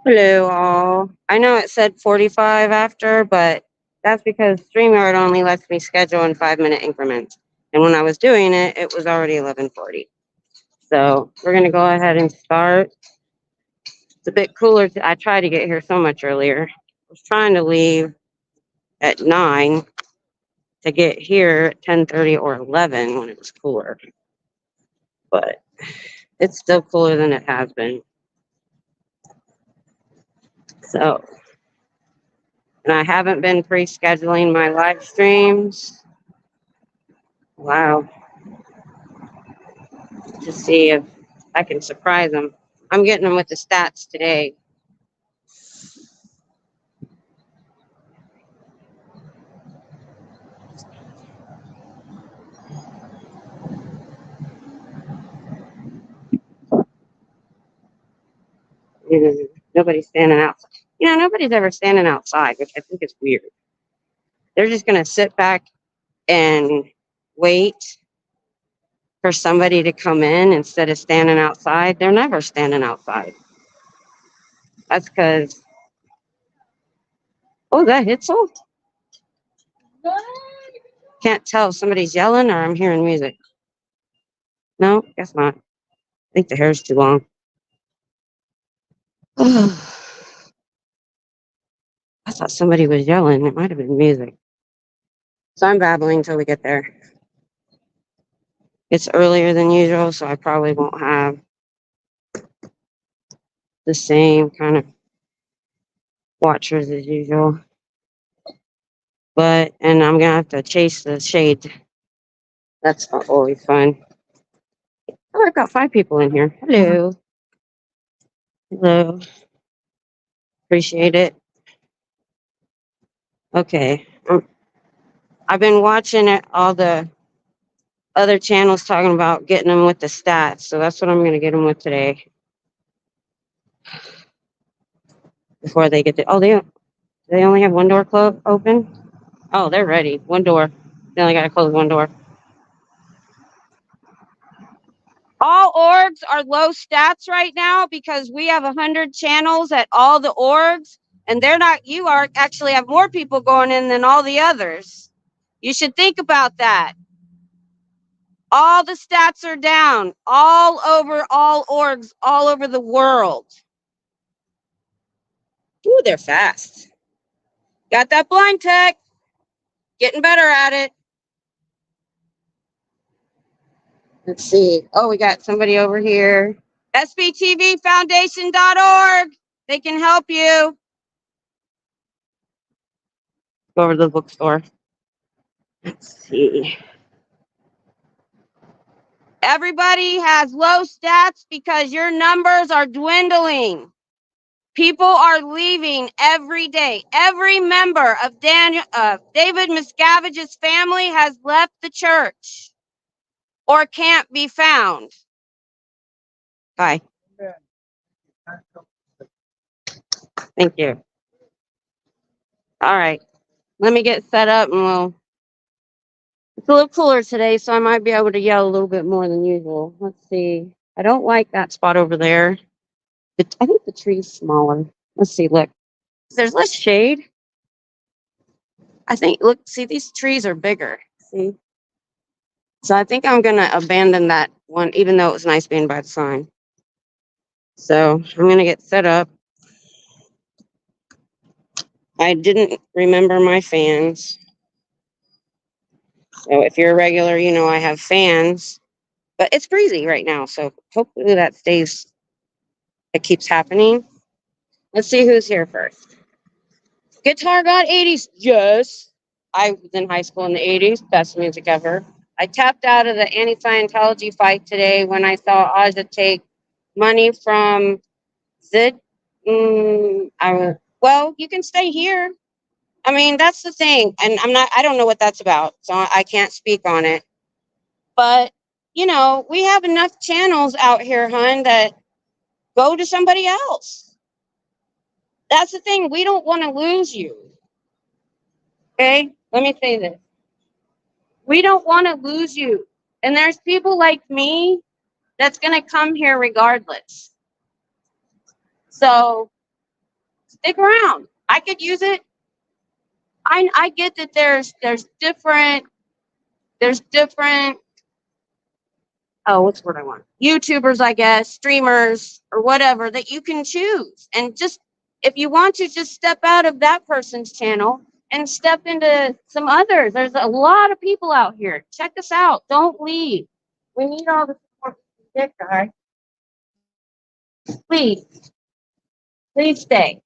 Hello, all. I know it said 45 after, but that's because StreamYard only lets me schedule in 5-minute increments. And when I was doing it, it was already 11:40. So we're going to go ahead and start. It's a bit cooler. I tried to get here so much earlier. I was trying to leave at 9 to get here at 10:30 or 11 when it was cooler. But it's still cooler than it has been. So, and I haven't been pre-scheduling my live streams. Wow. To see if I can surprise them. I'm getting them with the stats today. Nobody's standing outside. Nobody's ever standing outside, which I think is weird. They're just going to sit back and wait for somebody to come in instead of standing outside. They're never standing outside. That's because, oh, that hit so? Can't tell if somebody's yelling or I'm hearing music. No, guess not. I think the hair's too long. I thought somebody was yelling. It might have been music. So I'm babbling until we get there. It's earlier than usual, so I probably won't have the same kind of watchers as usual. And I'm going to have to chase the shade. That's not always fun. Oh, I've got 5 people in here. Hello. Hello. Appreciate it. Okay. I've been watching all the other channels talking about getting them with the stats, so that's what I'm going to get them with today. Before they get they only have one door open? Oh, they're ready. One door. They only got to close one door. All orgs are low stats right now because we have 100 channels at all the orgs, and you actually have more people going in than all the others. You should think about that. All the stats are down all over all orgs all over the world. Ooh, they're fast. Got that blind tech. Getting better at it. Let's see. Oh, we got somebody over here. SBTVfoundation.org. They can help you. Go over to the bookstore. Let's see. Everybody has low stats because your numbers are dwindling. People are leaving every day. Every member of David Miscavige's family has left the church or can't be found. Hi. Thank you. All right. Let me get set up and it's a little cooler today, so I might be able to yell a little bit more than usual. Let's see. I don't like that spot over there. I think the tree's smaller. Let's see. Look. There's less shade. I think, look, see, these trees are bigger. See? So I think I'm going to abandon that one, even though it was nice being by the sign. So I'm going to get set up. I didn't remember my fans. So if you're a regular, you know I have fans. But it's breezy right now, so hopefully it keeps happening. Let's see who's here first. Guitar God 80s. Yes. I was in high school in the 80s. Best music ever. I tapped out of the anti-Scientology fight today when I saw Aja take money from Zid. Well, you can stay here. I mean, that's the thing. And I don't know what that's about, so I can't speak on it. But, we have enough channels out here, hon, that go to somebody else. That's the thing. We don't want to lose you. Okay? Let me say this. We don't want to lose you. And there's people like me that's going to come here regardless. So Stick around. I could use it. I get that there's different oh, what's the word I want? YouTubers, I guess, streamers or whatever that you can choose. And just if you want to just step out of that person's channel and step into some others. There's a lot of people out here. Check us out. Don't leave. We need all the support we can get, guys. Please. Please stay.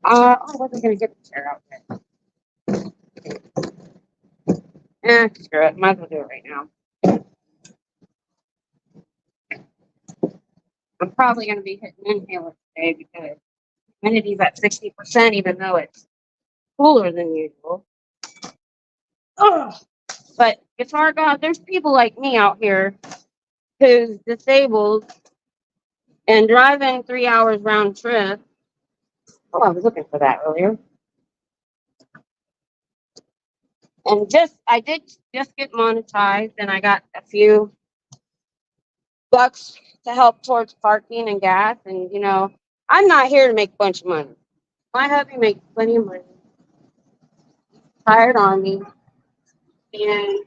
I wasn't gonna get the chair out yet. Screw it. Might as well do it right now. I'm probably going to be hitting inhaler today because humidity's at 60%, even though it's cooler than usual. Ugh. But guitar God, there's people like me out here who's disabled and driving 3 hours round trip. Oh, I was looking for that earlier. And I did just get monetized, and I got a few bucks to help towards parking and gas. And you know, I'm not here to make a bunch of money. My hubby makes plenty of money. Tired army, and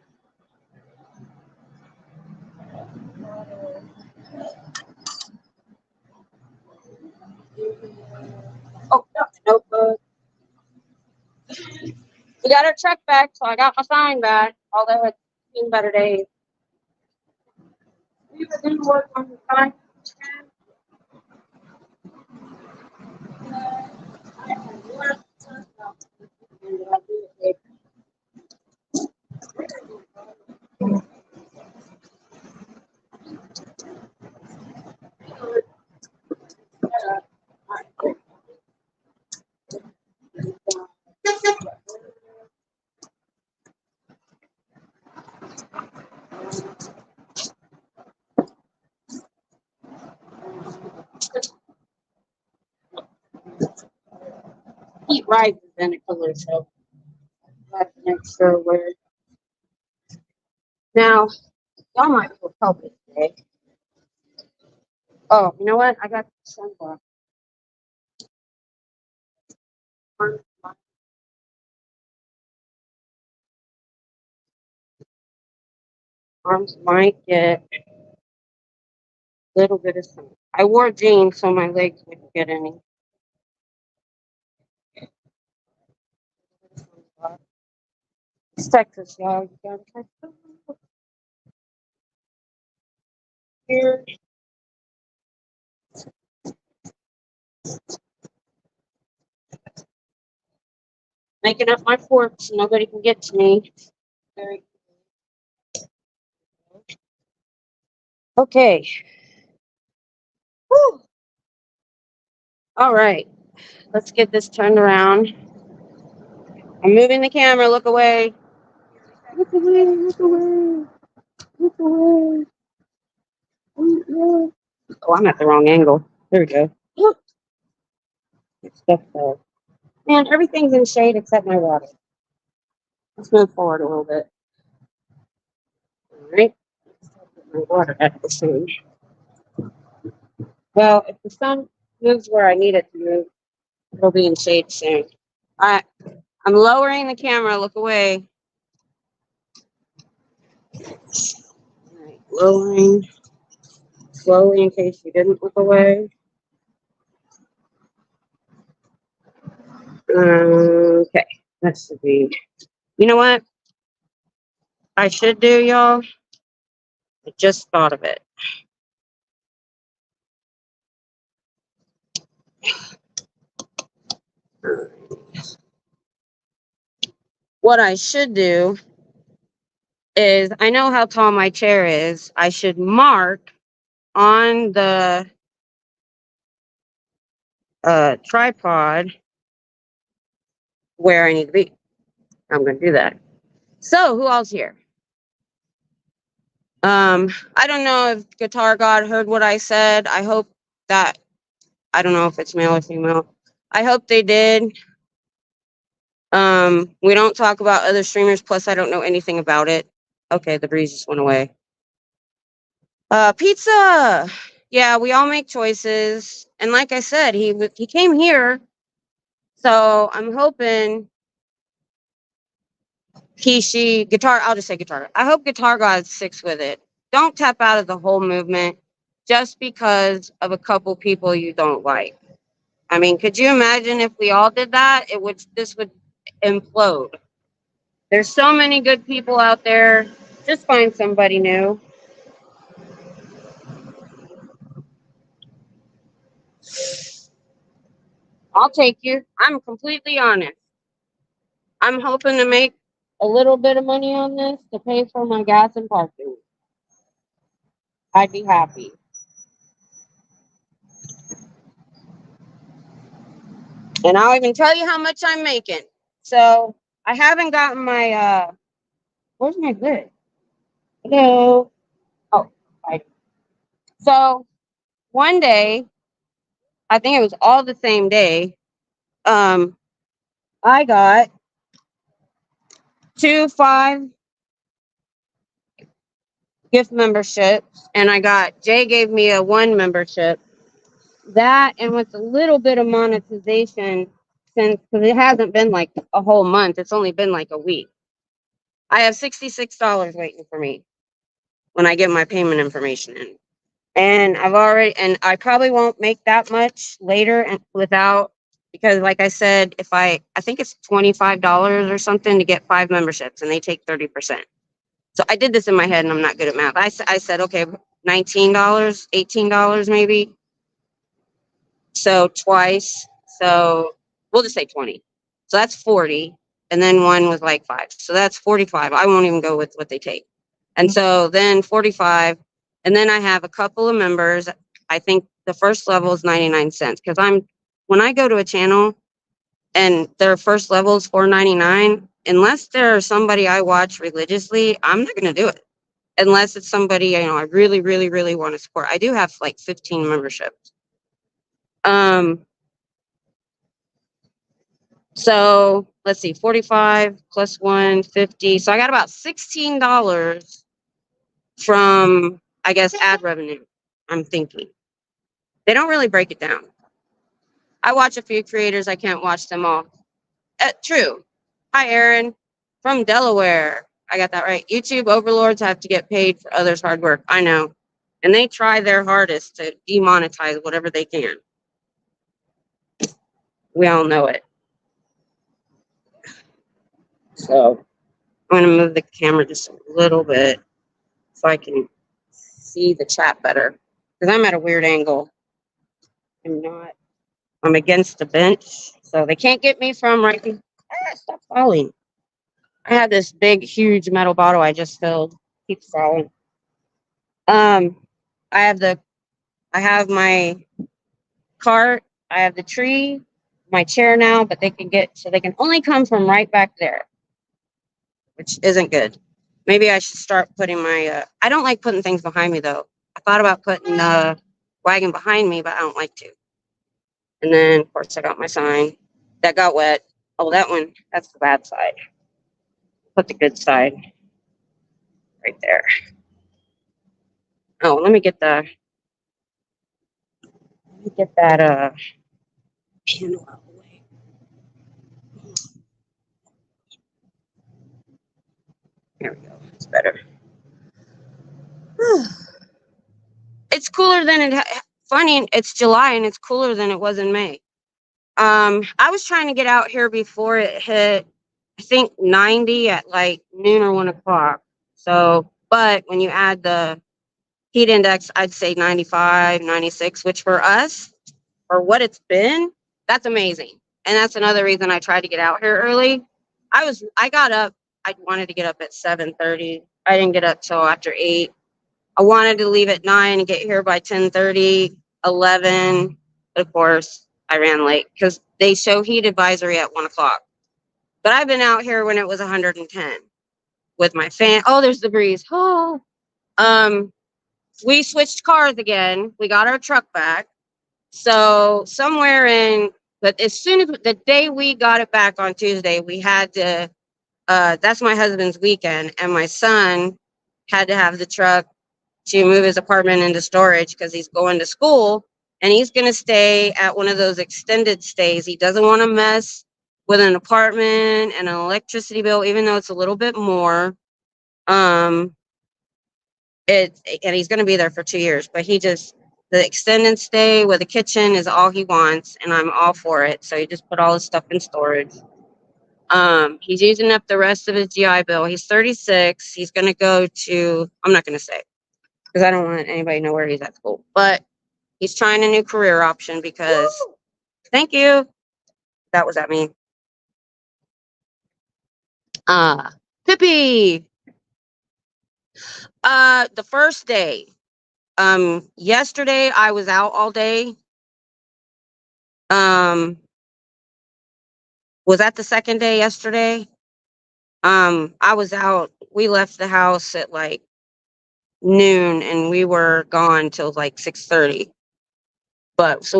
oh, notebook. We got our truck back, so I got my sign back. Although it's been better days. We didn't work on the sign. Heat rises in a cooler, so that's an extra word. Now, y'all might feel helpless today. Oh, you know what? I got the sunblock. Arms might get a little bit of sun. I wore jeans so my legs wouldn't get any. It's Texas, y'all. You gotta catch them. Here. Making up my forks so nobody can get to me. Very okay. Whew. All right. Let's get this turned around. I'm moving the camera. Look away. Look away. Look away. Look away. Oh, I'm at the wrong angle. There we go. Look. Stuff there. Man, everything's in shade except my water. Let's move forward a little bit. All right. Put my water at the sun. Well, if the sun moves where I need it to move, it'll be in shade soon. I'm lowering the camera. Look away. All right, lowering slowly in case you didn't look away. Okay, that should be. You know what I should do, y'all? I just thought of it. What I should do is, I know how tall my chair is. I should mark on the tripod where I need to be. I'm going to do that. So, who else here? I don't know if Guitar God heard what I said. I hope that, I don't know if it's male or female. I hope they did. We don't talk about other streamers, plus I don't know anything about it. Okay, the breeze just went away. Pizza. Yeah, we all make choices. And like I said, he came here. So I'm hoping she, guitar, I'll just say guitar. I hope Guitar God sticks with it. Don't tap out of the whole movement just because of a couple people you don't like. I mean, could you imagine if we all did that? This would implode. There's so many good people out there. Just find somebody new. I'll take you. I'm completely honest. I'm hoping to make a little bit of money on this to pay for my gas and parking. I'd be happy. And I'll even tell you how much I'm making. So I haven't gotten my where's my lid? Hello. Oh, right. So one day, I think it was all the same day, I got 2 5 gift memberships, and Jay gave me a 1 membership. That, and with a little bit of monetization, since because it hasn't been like a whole month, it's only been like a week. I have $66 waiting for me when I get my payment information in. And I probably won't make that much later and without, because like I said, I think it's $25 or something to get 5 memberships and they take 30%. So I did this in my head and I'm not good at math. I said, okay, $19, $18 maybe. So twice. So we'll just say 20. So that's 40. And then one was like 5. So that's 45. I won't even go with what they take. And so then 45. And then I have a couple of members. I think the first level is 99 cents. Because when I go to a channel and their first level is $4.99, unless there's somebody I watch religiously, I'm not going to do it. Unless it's somebody, I really, really, really want to support. I do have like 15 memberships. So let's see, 45 plus 150. So I got about $16 from, I guess, ad revenue. I'm thinking. They don't really break it down. I watch a few creators. I can't watch them all. True. Hi, Aaron from Delaware. I got that right. YouTube overlords have to get paid for others' hard work. I know. And they try their hardest to demonetize whatever they can. We all know it. So I'm going to move the camera just a little bit so I can see the chat better. Because I'm at a weird angle. I'm against the bench. So they can't get me from right here. Stop falling. I had this big, huge metal bottle I just filled. Keeps falling. I have my cart. I have the tree, my chair now, but they can only come from right back there, which isn't good. Maybe I should start putting I don't like putting things behind me though. I thought about putting the wagon behind me, but I don't like to. And then of course I got my sign that got wet. Oh, that one, that's the bad side. Put the good side right there. Oh, let me get that panel out of the way. There we go. It's better. It's cooler than funny. It's July and it's cooler than it was in May. I was trying to get out here before it hit, I think 90 at like noon or 1 o'clock. So, but when you add the heat index, I'd say 95, 96, which for us, for what it's been, that's amazing. And that's another reason I tried to get out here early. I got up, I wanted to get up at 7:30. I didn't get up till after 8. I wanted to leave at 9 and get here by 10:30, 11. Of course, I ran late because they show heat advisory at 1 o'clock. But I've been out here when it was 110 with my fan. Oh, there's the breeze. Oh, we switched cars again. We got our truck back. So but as soon as the day we got it back on Tuesday, we had to, that's my husband's weekend, and my son had to have the truck to move his apartment into storage because he's going to school and he's going to stay at one of those extended stays. He doesn't want to mess with an apartment and an electricity bill, even though it's a little bit more. And he's going to be there for 2 years, but the extended stay with a kitchen is all he wants, and I'm all for it. So he just put all his stuff in storage. He's using up the rest of his GI Bill. He's 36. He's going to go to, I'm not going to say because I don't want anybody to know where he's at school, but he's trying a new career option because, thank you. That was at me. Pippi. The first day, yesterday I was out all day. Was that the second day yesterday? I was out. We left the house at like noon and we were gone till like 6:30. But so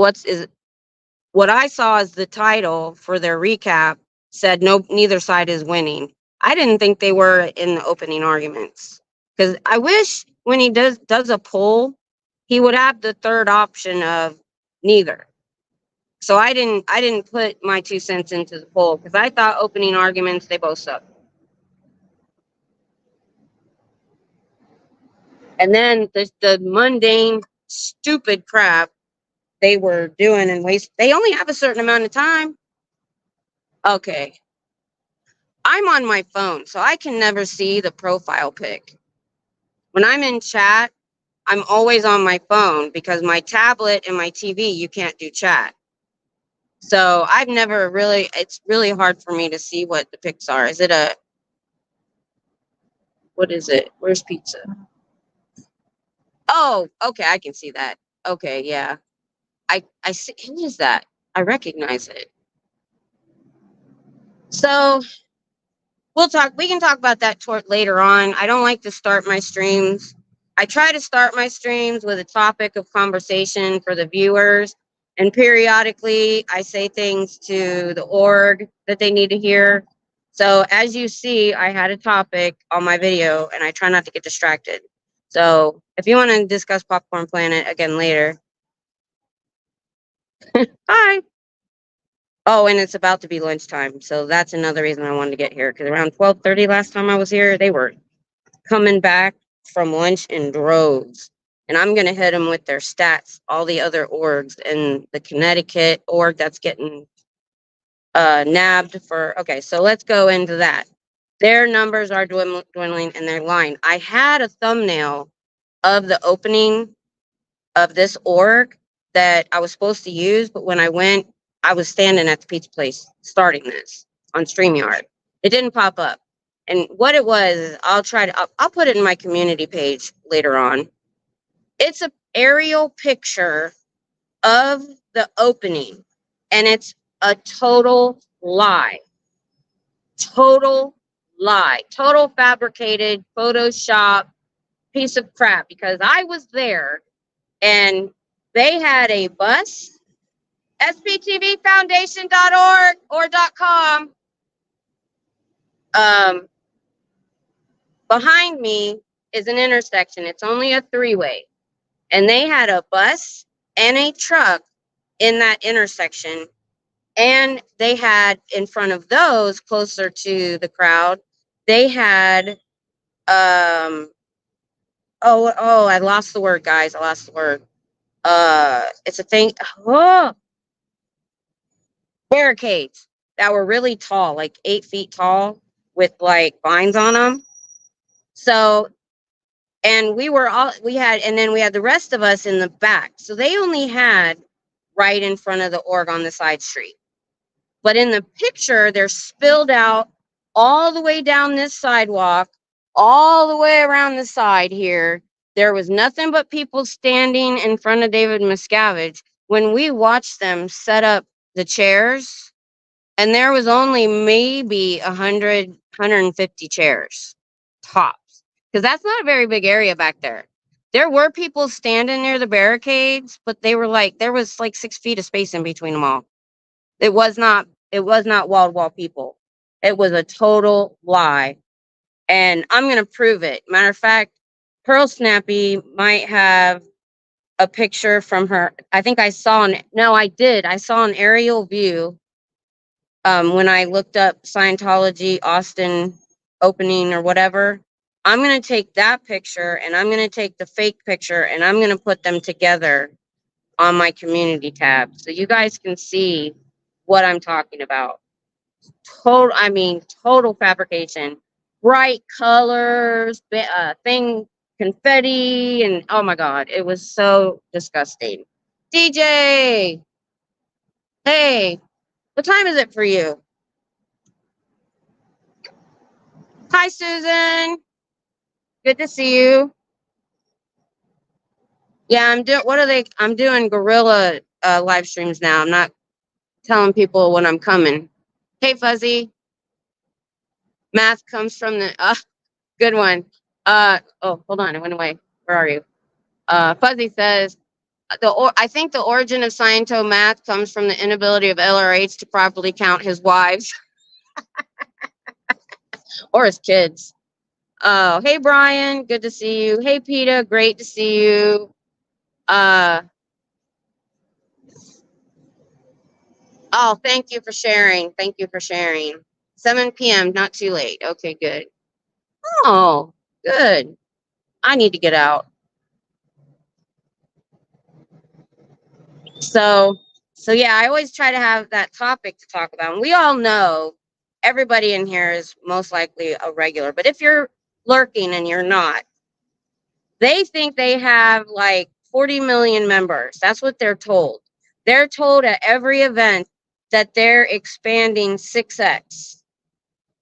what I saw as the title for their recap said neither side is winning. I didn't think they were in the opening arguments because I wish when he does a poll, he would have the third option of neither. So I didn't put my 2 cents into the poll because I thought opening arguments, they both suck. And then the mundane, stupid crap they were doing and they only have a certain amount of time. Okay. I'm on my phone, so I can never see the profile pic. When I'm in chat, I'm always on my phone because my tablet and my TV, you can't do chat. So I've never really, it's really hard for me to see what the pics are. Is it what is it? Where's pizza? Oh, okay, I can see that. Okay, yeah. I see, who is that? I recognize it. So we can talk about that later on. I don't like to start my streams. I try to start my streams with a topic of conversation for the viewers. And periodically I say things to the org that they need to hear. So as you see, I had a topic on my video and I try not to get distracted. So if you want to discuss Popcorn Planet again later. Hi. Oh, and it's about to be lunchtime. So that's another reason I wanted to get here. Because around 12:30 last time I was here, they were coming back from lunch in droves. And I'm going to hit them with their stats, all the other orgs, and the Connecticut org that's getting nabbed for. Okay, so let's go into that. Their numbers are dwindling and they're lying. I had a thumbnail of the opening of this org that I was supposed to use, but when I went, I was standing at the pizza place starting this on StreamYard. It didn't pop up. And what it was, I'll put it in my community page later on. It's an aerial picture of the opening, and it's a total lie. Total lie. Total fabricated Photoshop piece of crap because I was there and they had a bus, sptvfoundation.org or .com. Behind me is an intersection. It's only a 3-way. And they had a bus and a truck in that intersection. And they had in front of those closer to the crowd, they had I lost the word, guys. I lost the word. It's a thing. Oh, barricades that were really tall, like 8 feet tall with like vines on them. So, and we had the rest of us in the back. So they only had right in front of the org on the side street. But in the picture, they're spilled out all the way down this sidewalk, all the way around the side here. There was nothing but people standing in front of David Miscavige when we watched them set up the chairs, and there was only maybe 100, 150 chairs, tops, because that's not a very big area back there. There were people standing near the barricades, but there was like 6 feet of space in between them all. It was not wall-to-wall people. It was a total lie. And I'm going to prove it. Matter of fact, Pearl Snappy might have a picture from her. I think I saw I saw an aerial view when I looked up Scientology Austin opening or whatever. I'm going to take that picture and I'm going to take the fake picture and I'm going to put them together on my community tab so you guys can see what I'm talking about. Total fabrication, bright colors, confetti, and oh my god, it was so disgusting. DJ, hey, what time is it for you? Hi, Susan. Good to see you. Yeah, I'm doing guerrilla live streams now. I'm not telling people when I'm coming. Hey, Fuzzy. Math comes from the good one. Oh, hold on, it went away. Where are you? Fuzzy says I think the origin of Sciento math comes from the inability of LRH to properly count his wives or his kids. Oh, hey Brian, good to see you. Hey Peta, great to see you. Oh, thank you for sharing. Thank you for sharing. 7 p.m., not too late. Okay, good. Oh, good. I need to get out. So yeah, I always try to have that topic to talk about. And we all know everybody in here is most likely a regular, but if you're lurking and you're not, they think they have like 40 million members. That's what they're told. They're told at every event that they're expanding 6x,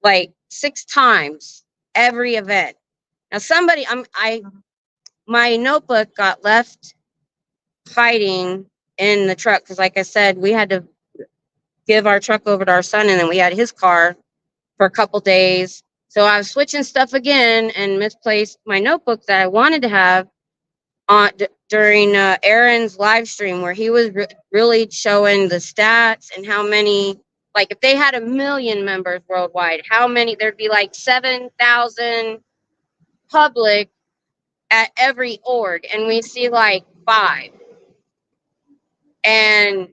like 6 times every event. Now my notebook got left hiding in the truck because like I said, we had to give our truck over to our son and then we had his car for a couple days. So I was switching stuff again and misplaced my notebook that I wanted to have on during Aaron's live stream where he was really showing the stats and how many, like if they had 1 million members worldwide, how many, there'd be like 7,000 public at every org and we see like 5. And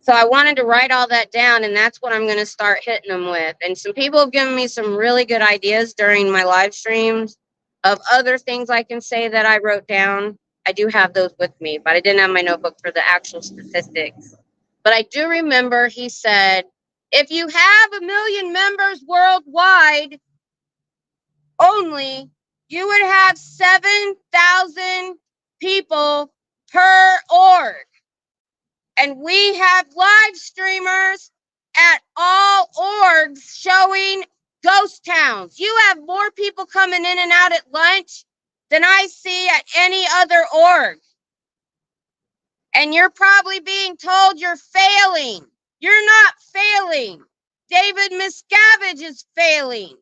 so I wanted to write all that down, and that's what I'm going to start hitting them with. And some people have given me some really good ideas during my live streams of other things I can say that I wrote down. I do have those with me, but I didn't have my notebook for the actual statistics. But I do remember he said, if you have 1 million members worldwide only, you would have 7,000 people per org. And we have live streamers at all orgs showing ghost towns. You have more people coming in and out at lunch than I see at any other org. And you're probably being told you're failing. You're not failing. David Miscavige is failing.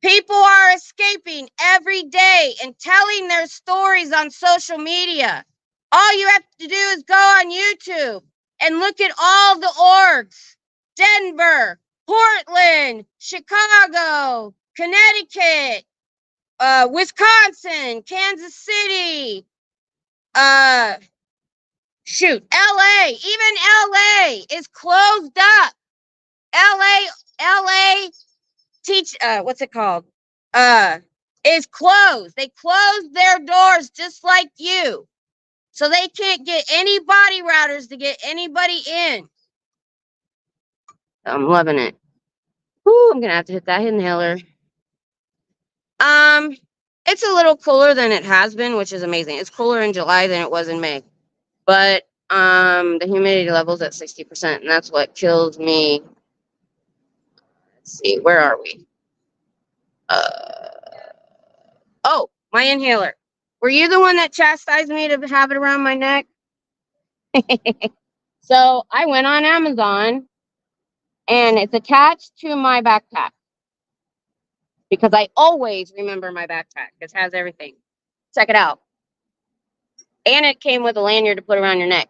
People are escaping every day and telling their stories on social media. All you have to do is go on YouTube and look at all the orgs. Denver, Portland, Chicago, Connecticut, Wisconsin, Kansas City, LA. Even LA is closed up. LA what's it called? Is closed. They closed their doors just like you. So they can't get any body routers to get anybody in. I'm loving it. Whew, I'm gonna have to hit that inhaler. It's a little cooler than it has been, which is amazing. It's cooler in July than it was in May. But the humidity level's at 60%, and that's what kills me. Let's see, where are we? Oh, my inhaler. Were you the one that chastised me to have it around my neck? So I went on Amazon and it's attached to my backpack because I always remember my backpack. It has everything. Check it out. And it came with a lanyard to put around your neck.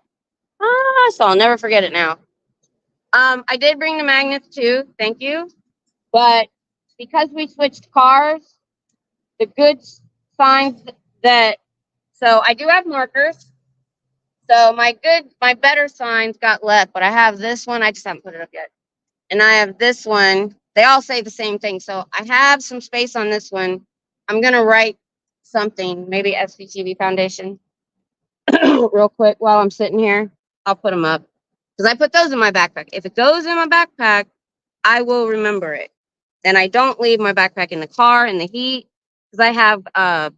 So I'll never forget it now. I did bring the magnets too. Thank you. But because we switched cars, the good signs that, so I do have markers. So my better signs got left, but I have this one. I just haven't put it up yet. And I have this one. They all say the same thing. So I have some space on this one. I'm going to write something, maybe SVTV Foundation, real quick while I'm sitting here. I'll put them up because I put those in my backpack. If it goes in my backpack, I will remember it. And I don't leave my backpack in the car in the heat because I have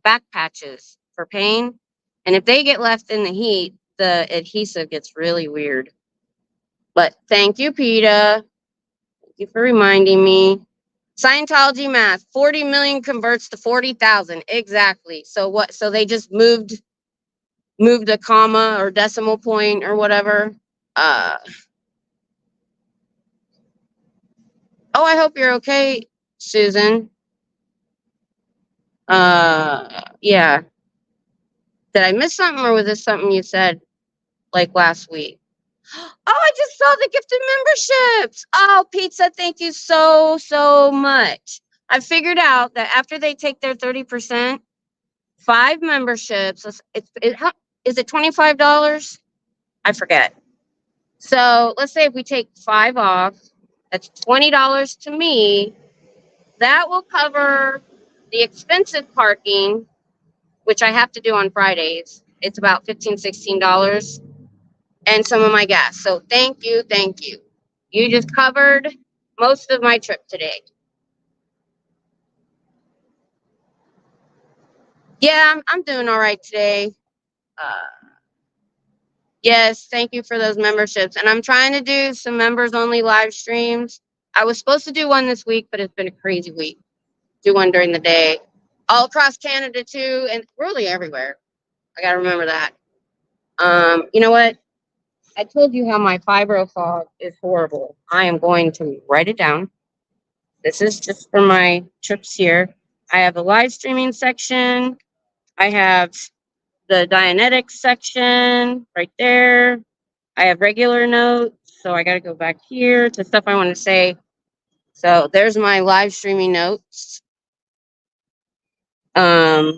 back patches for pain. And if they get left in the heat, the adhesive gets really weird. But thank you, PETA. Thank you for reminding me. Scientology math, 40 million converts to 40,000. Exactly. So what? So they just moved a comma or decimal point or whatever. Oh, I hope you're okay, Susan. Yeah. Did I miss something, or was this something you said like last week? Oh, I just saw the gifted memberships. Oh, Pizza, thank you so much. I figured out that after they take their 30%, 5 memberships, is it $25? I forget. So let's say if we take 5 off, that's $20 to me. That will cover the expensive parking, which I have to do on Fridays. It's about $15, $16, and some of my gas. So thank you. You just covered most of my trip today. Yeah, I'm doing all right today. Yes, thank you for those memberships. And I'm trying to do some members only live streams. I was supposed to do one this week, but it's been a crazy week. Do one during the day, all across Canada too, and really everywhere. I gotta remember that. You know what? I told you how my fibro fog is horrible. I am going to write it down. This is just for my trips here. I have a live streaming section. I have the Dianetics section right there. I have regular notes. So I got to go back here to stuff I want to say. So there's my live streaming notes. Oh,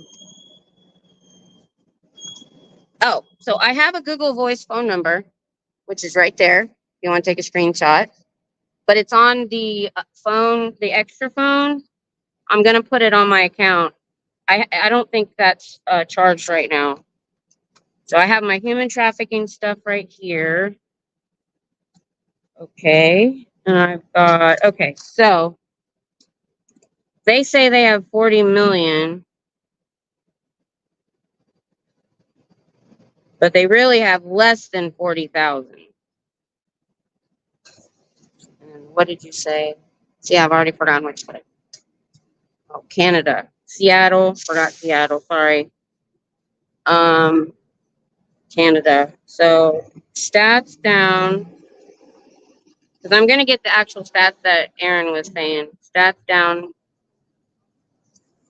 so I have a Google Voice phone number, which is right there. If you want to take a screenshot, but it's on the phone, the extra phone. I'm going to put it on my account. I don't think that's charged right now. So I have my human trafficking stuff right here. Okay. And I've got, okay, so they say they have 40 million, but they really have less than 40,000. And what did you say? See, I've already forgotten which one. Oh, Canada. Seattle. Forgot Seattle. Sorry. Canada. So stats down. Because I'm going to get the actual stats that Aaron was saying. Stats down.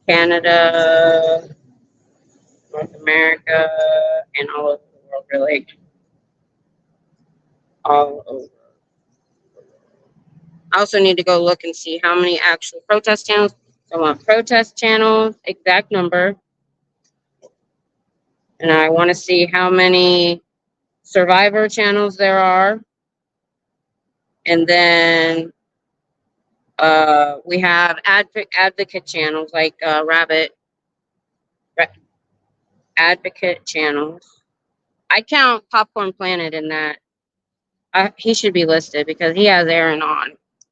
Canada, North America, and all over the world, really. All over. I also need to go look and see how many actual protest channels. So I want protest channels, exact number. And I want to see how many survivor channels there are. And then we have advocate channels like Rabbit advocate channels. I count Popcorn Planet in that. He should be listed because he has Aaron on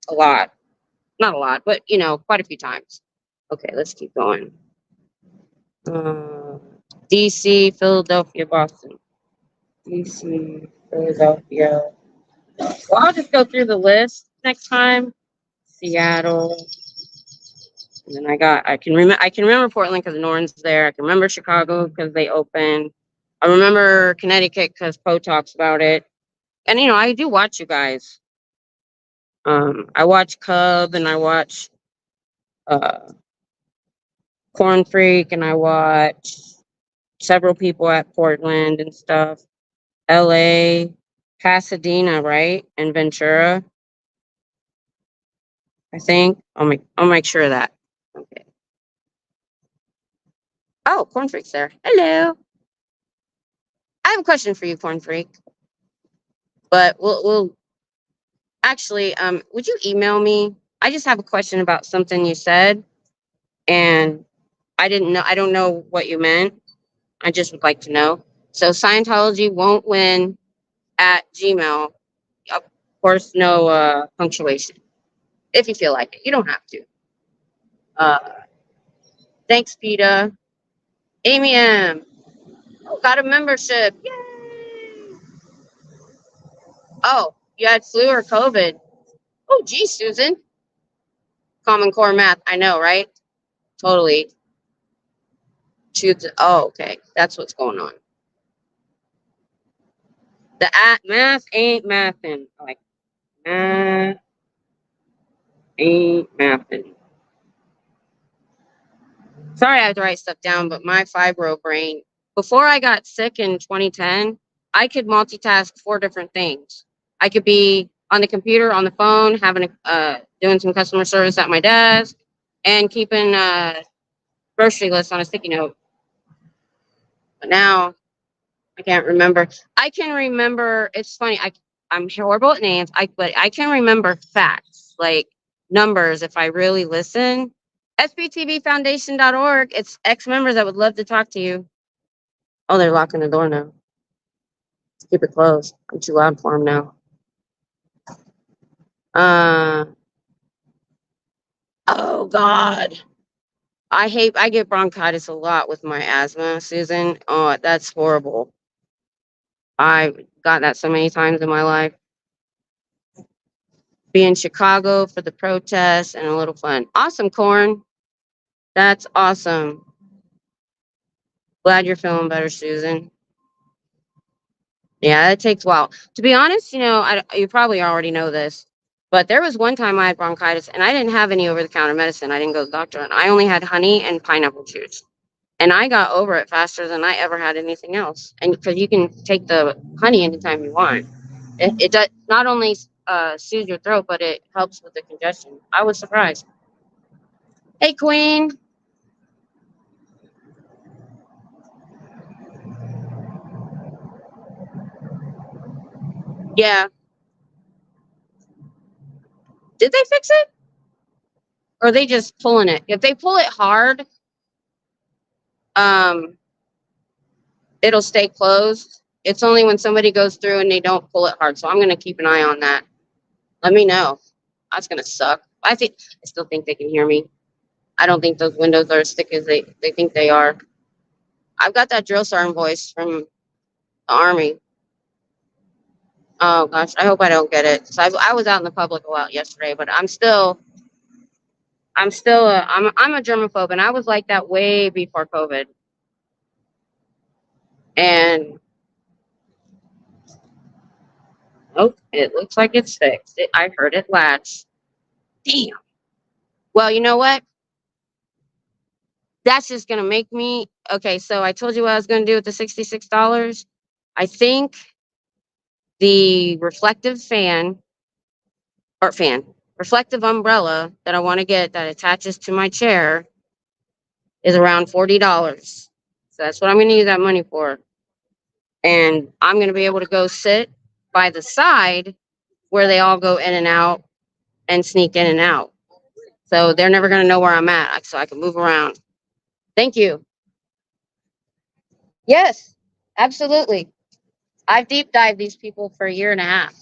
a lot. Not a lot, but you know, quite a few times. Okay, let's keep going. DC, Philadelphia, Boston. DC, Philadelphia. Well, I'll just go through the list next time. Seattle. And then I can remember Portland because Norton's there. I can remember Chicago because they opened. I remember Connecticut because Poe talks about it. And you know, I do watch you guys. I watch Cub and I watch Corn Freak and I watch several people at Portland and stuff. LA, Pasadena, right? And Ventura. I think. I'll make sure of that. Okay. Oh, Corn Freak's there. Hello. I have a question for you, Corn Freak. But we'll actually, would you email me? I just have a question about something you said, and I don't know what you meant. I just would like to know. So Scientology won't win at Gmail. Of course, no punctuation. If you feel like it, you don't have to. Uh, thanks, Peta. Amy M. Oh, got a membership. Yay! Oh, you had flu or COVID? Oh, geez, Susan. Common Core math. I know, right? Totally. Choose. Oh, okay. That's what's going on. The math ain't mathin'. Like math ain't mathin'. Sorry, I have to write stuff down, but my fibro brain. Before I got sick in 2010, I could multitask 4 different things. I could be on the computer, on the phone, having doing some customer service at my desk, and keeping a grocery list on a sticky note. But now I can't remember. I can remember. It's funny. I'm horrible at names. But I can remember facts like numbers if I really listen. SBTVfoundation.org. It's ex-members that would love to talk to you. Oh, they're locking the door now. Keep it closed. I'm too loud for them now. Oh God. I get bronchitis a lot with my asthma, Susan. Oh, that's horrible. I've got that so many times in my life. Be in Chicago for the protests and a little fun. Awesome, Corn. That's awesome. Glad you're feeling better, Susan. Yeah, it takes a while. To be honest, you probably already know this, but there was one time I had bronchitis and I didn't have any over-the-counter medicine. I didn't go to the doctor, and I only had honey and pineapple juice. And I got over it faster than I ever had anything else. And because you can take the honey anytime you want, it does not only soothe your throat, but it helps with the congestion. I was surprised. Hey, Queen. Yeah. Did they fix it? Or are they just pulling it? If they pull it hard, um, it'll stay closed. It's only when somebody goes through and they don't pull it hard. So I'm going to keep an eye on that. Let me know. That's going to suck. I still think they can hear me. I don't think those windows are as thick as they think they are. I've got that drill sergeant voice from the Army. Oh gosh, I hope I don't get it. So I was out in the public a lot yesterday, but I'm a germaphobe, and I was like that way before COVID. And oh, it looks like it's fixed. I heard it latch. Damn. Well, you know what? That's just gonna make me okay. So I told you what I was gonna do with the $66. I think the reflective umbrella that I want to get that attaches to my chair is around $40. So that's what I'm gonna use that money for. And I'm gonna be able to go sit by the side where they all go in and out and sneak in and out. So they're never gonna know where I'm at, so I can move around. Thank you. Yes, absolutely. I've deep dived these people for a year and a half.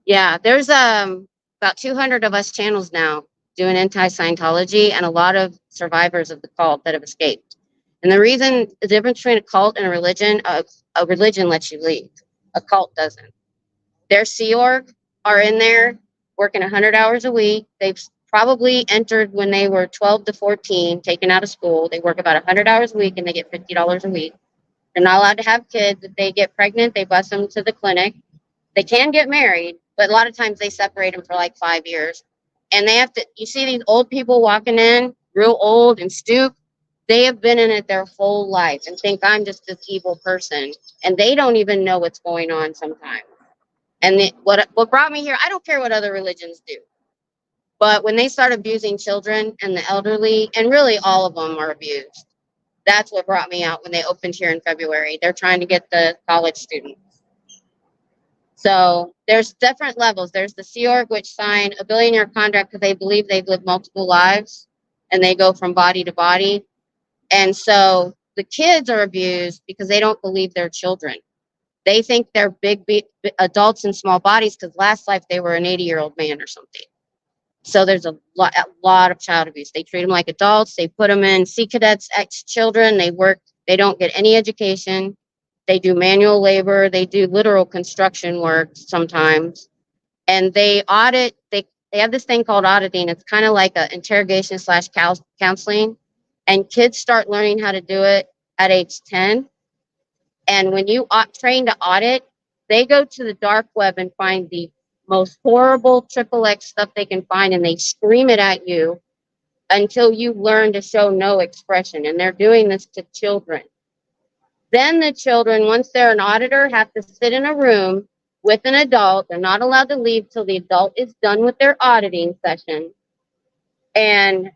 Yeah, there's about 200 of us channels now doing anti-Scientology, and a lot of survivors of the cult that have escaped. And the difference between a cult and a religion lets you leave. A cult doesn't. Their Sea Org are in there working 100 hours a week. They've probably entered when they were 12 to 14, taken out of school. They work about 100 hours a week and they get $50 a week. They're not allowed to have kids. If they get pregnant, they bus them to the clinic. They can get married, but a lot of times they separate them for like 5 years. And you see these old people walking in, real old and stoop. They have been in it their whole life and think I'm just this evil person. And they don't even know what's going on sometimes. And what brought me here, I don't care what other religions do. But when they start abusing children and the elderly, and really all of them are abused. That's what brought me out when they opened here in February. They're trying to get the college students. So there's different levels. There's the Sea Org, which sign a billionaire contract because they believe they've lived multiple lives and they go from body to body. And so the kids are abused because they don't believe they're children. They think they're big adults in small bodies because last life they were an 80-year-old man or something. So there's a lot of child abuse. They treat them like adults. They put them in Sea Cadets, ex-children. They work. They don't get any education. They do manual labor. They do literal construction work sometimes. And they audit. They have this thing called auditing. It's kind of like an interrogation / counseling. And kids start learning how to do it at age 10. And when you train to audit, they go to the dark web and find the most horrible XXX stuff they can find, and they scream it at you until you learn to show no expression. And they're doing this to children. Then the children, once they're an auditor, have to sit in a room with an adult. They're not allowed to leave till the adult is done with their auditing session. And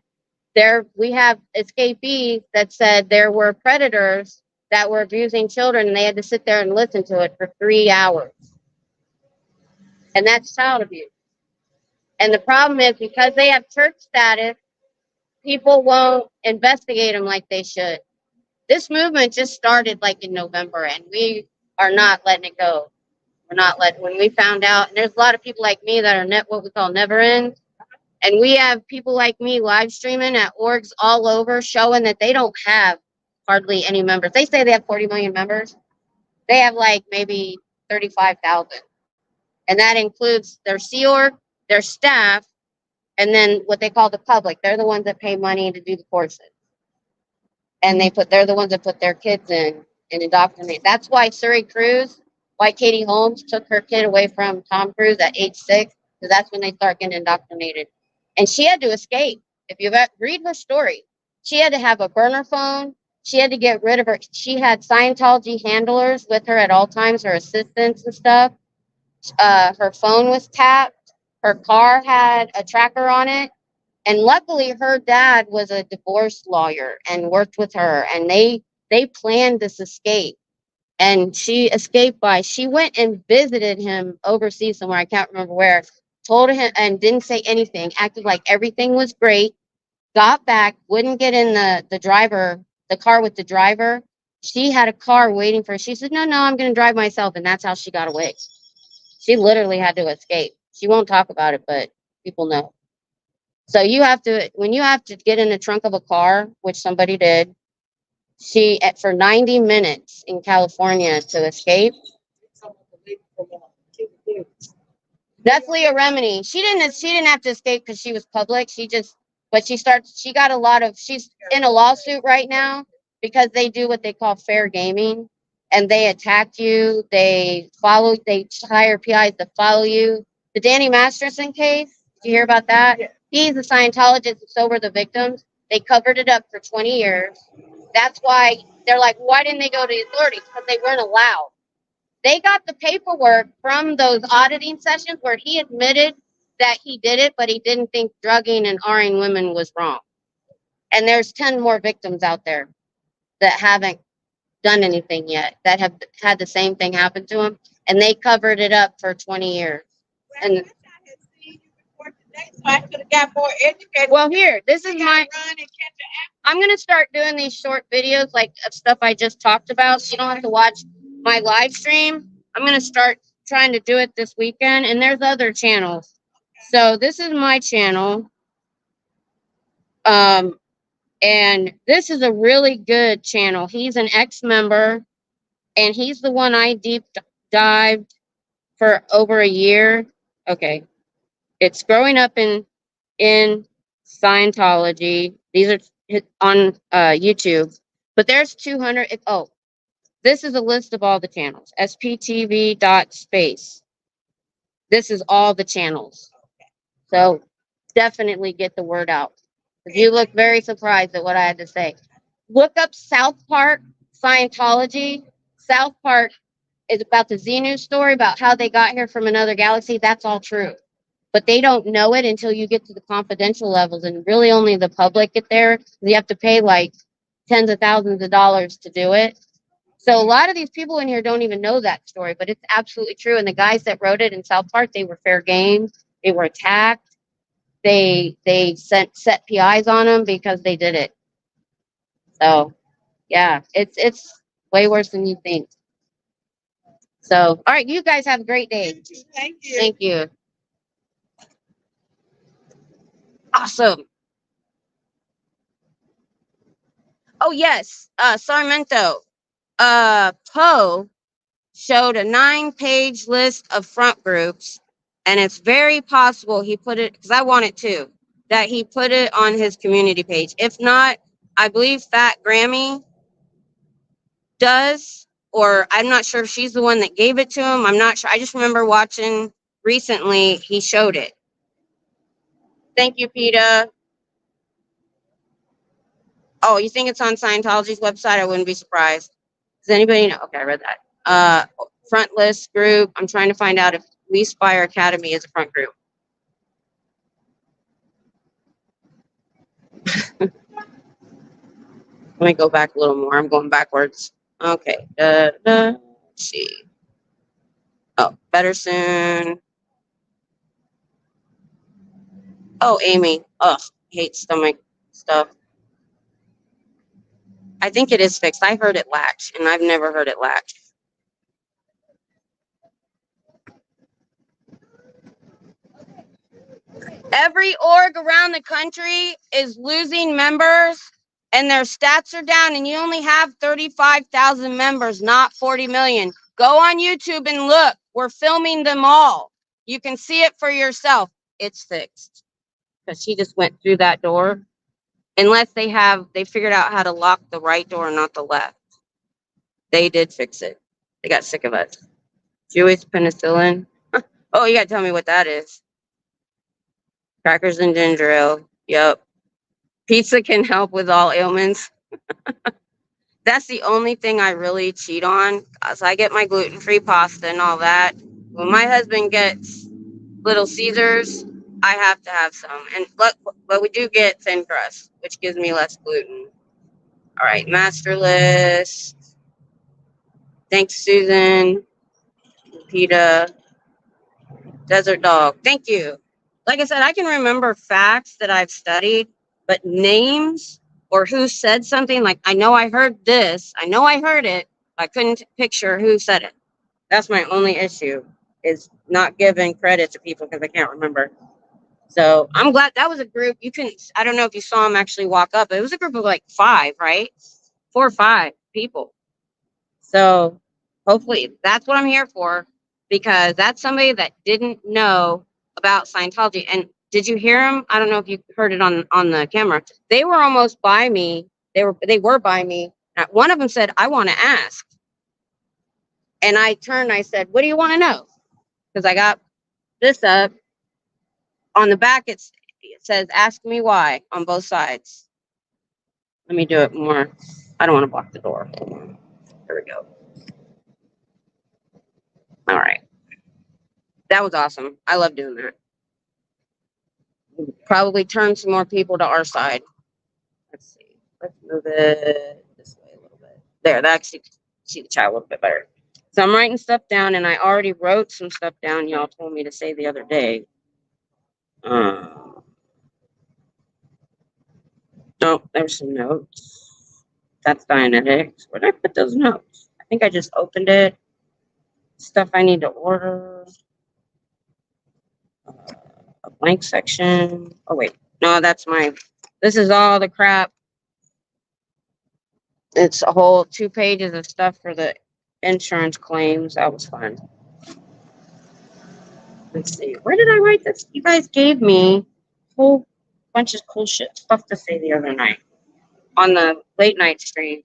we have escapees that said there were predators that were abusing children, and they had to sit there and listen to it for 3 hours. And that's child abuse. And the problem is because they have church status, people won't investigate them like they should. This movement just started like in November, and we are not letting it go. When we found out, and there's a lot of people like me that are what we call never ends. And we have people like me live streaming at orgs all over showing that they don't have hardly any members. They say they have 40 million members. They have like maybe 35,000. And that includes their Sea Org, their staff, and then what they call the public. They're the ones that pay money to do the courses. And they're the ones that put their kids in and indoctrinate. That's why why Katie Holmes took her kid away from Tom Cruise at age 6, because that's when they start getting indoctrinated. And she had to escape. If you read her story, she had to have a burner phone. She had to get rid of she had Scientology handlers with her at all times, her assistants and stuff. Her phone was tapped. Her car had a tracker on it. And luckily, her dad was a divorce lawyer and worked with her. And they planned this escape. And she escaped she went and visited him overseas somewhere. I can't remember where. Told him and didn't say anything. Acted like everything was great. Got back, wouldn't get in the car with the driver. She had a car waiting for her. She said, no, I'm going to drive myself. And that's how she got away. She literally had to escape. She won't talk about it, but people know. So when you have to get in the trunk of a car, which somebody did, for 90 minutes in California to escape. That's Leah Remini. She didn't have to escape because she was public. She got she's in a lawsuit right now because they do what they call fair gaming, and they attack you. They hire PIs to follow you. The Danny Masterson case, did you hear about that? Yeah. He's a Scientologist, and so were the victims. They covered it up for 20 years. That's why they're like, why didn't they go to the authorities? Because they weren't allowed. They got the paperwork from those auditing sessions where he admitted that he did it, but he didn't think drugging and R-ing women was wrong. And there's 10 more victims out there that haven't done anything yet, that have had the same thing happen to them. And they covered it up for 20 years. And so I could have got more educated. Well, here, this is I'm going to start doing these short videos of stuff I just talked about. So you don't have to watch my live stream. I'm going to start trying to do it this weekend. And there's other channels. So this is my channel. And this is a really good channel. He's an ex-member. And he's the one I deep dived for over a year. Okay. It's growing up in Scientology. These are on YouTube, but there's 200. This is a list of all the channels. sptv.space. This is all the channels. So definitely get the word out. You look very surprised at what I had to say. Look up South Park Scientology. South Park is about the Xenu story, about how they got here from another galaxy. That's all true. But they don't know it until you get to the confidential levels, and really only the public get there. You have to pay like tens of thousands of dollars to do it. So a lot of these people in here don't even know that story, but it's absolutely true. And the guys that wrote it in South Park, they were fair game. They were attacked. They set PIs on them because they did it. So yeah, it's way worse than you think. So all right, you guys have a great day. Thank you. Thank you. Awesome. Oh yes, Sarmento. Poe showed a 9-page list of front groups, and it's very possible he put it, because I want it too, that he put it on his community page. If not, I believe Fat Grammy does, or I'm not sure if she's the one that gave it to him. I'm not sure. I just remember watching recently he showed it. Thank you, PETA. Oh, you think it's on Scientology's website? I wouldn't be surprised. Does anybody know? Okay, I read that. Front list group. I'm trying to find out if We Spire Academy is a front group. Let me go back a little more. I'm going backwards. Okay. Let's see. Oh, better soon. Oh, Amy. Ugh, hate stomach stuff. I think it is fixed. I heard it latch, and I've never heard it latch. Every org around the country is losing members, and their stats are down, and you only have 35,000 members, not 40 million. Go on YouTube and look. We're filming them all. You can see it for yourself. It's fixed. Because she just went through that door. Unless they figured out how to lock the right door, not the left. They did fix it. They got sick of us. Jewish penicillin. Oh, you gotta tell me what that is. Crackers and ginger ale. Yep. Pizza can help with all ailments. That's the only thing I really cheat on. So I get my gluten-free pasta and all that. When my husband gets Little Caesars, I have to have some. And but we do get thin crust, which gives me less gluten. All right, master list. Thanks, Susan. PETA. Desert Dog. Thank you. Like I said, I can remember facts that I've studied, but names or who said something, like I know I heard this, I know I heard it, I couldn't picture who said it. That's my only issue, is not giving credit to people because I can't remember. So I'm glad that was a group. I don't know if you saw him actually walk up. It was a group of like 5, right? 4 or 5 people. So hopefully that's what I'm here for, because that's somebody that didn't know about Scientology. And did you hear him? I don't know if you heard it on the camera. They were almost by me. They were by me. One of them said, "I want to ask." And I turned, I said, "What do you want to know?" Because I got this up. On the back, it says, "Ask me why," on both sides. Let me do it more. I don't want to block the door. There we go. All right. That was awesome. I love doing that. Probably turn some more people to our side. Let's see. Let's move it this way a little bit. There, that actually see the chat a little bit better. So I'm writing stuff down, and I already wrote some stuff down y'all told me to say the other day. Oh, there's some notes. That's Dianetics. Where did I put those notes? I think I just opened it. Stuff I need to order. A blank section. Oh, wait. No, that's this is all the crap. It's a whole 2 pages of stuff for the insurance claims. That was fun. Let's see. Where did I write this? You guys gave me a whole bunch of cool stuff to say the other night on the late night stream.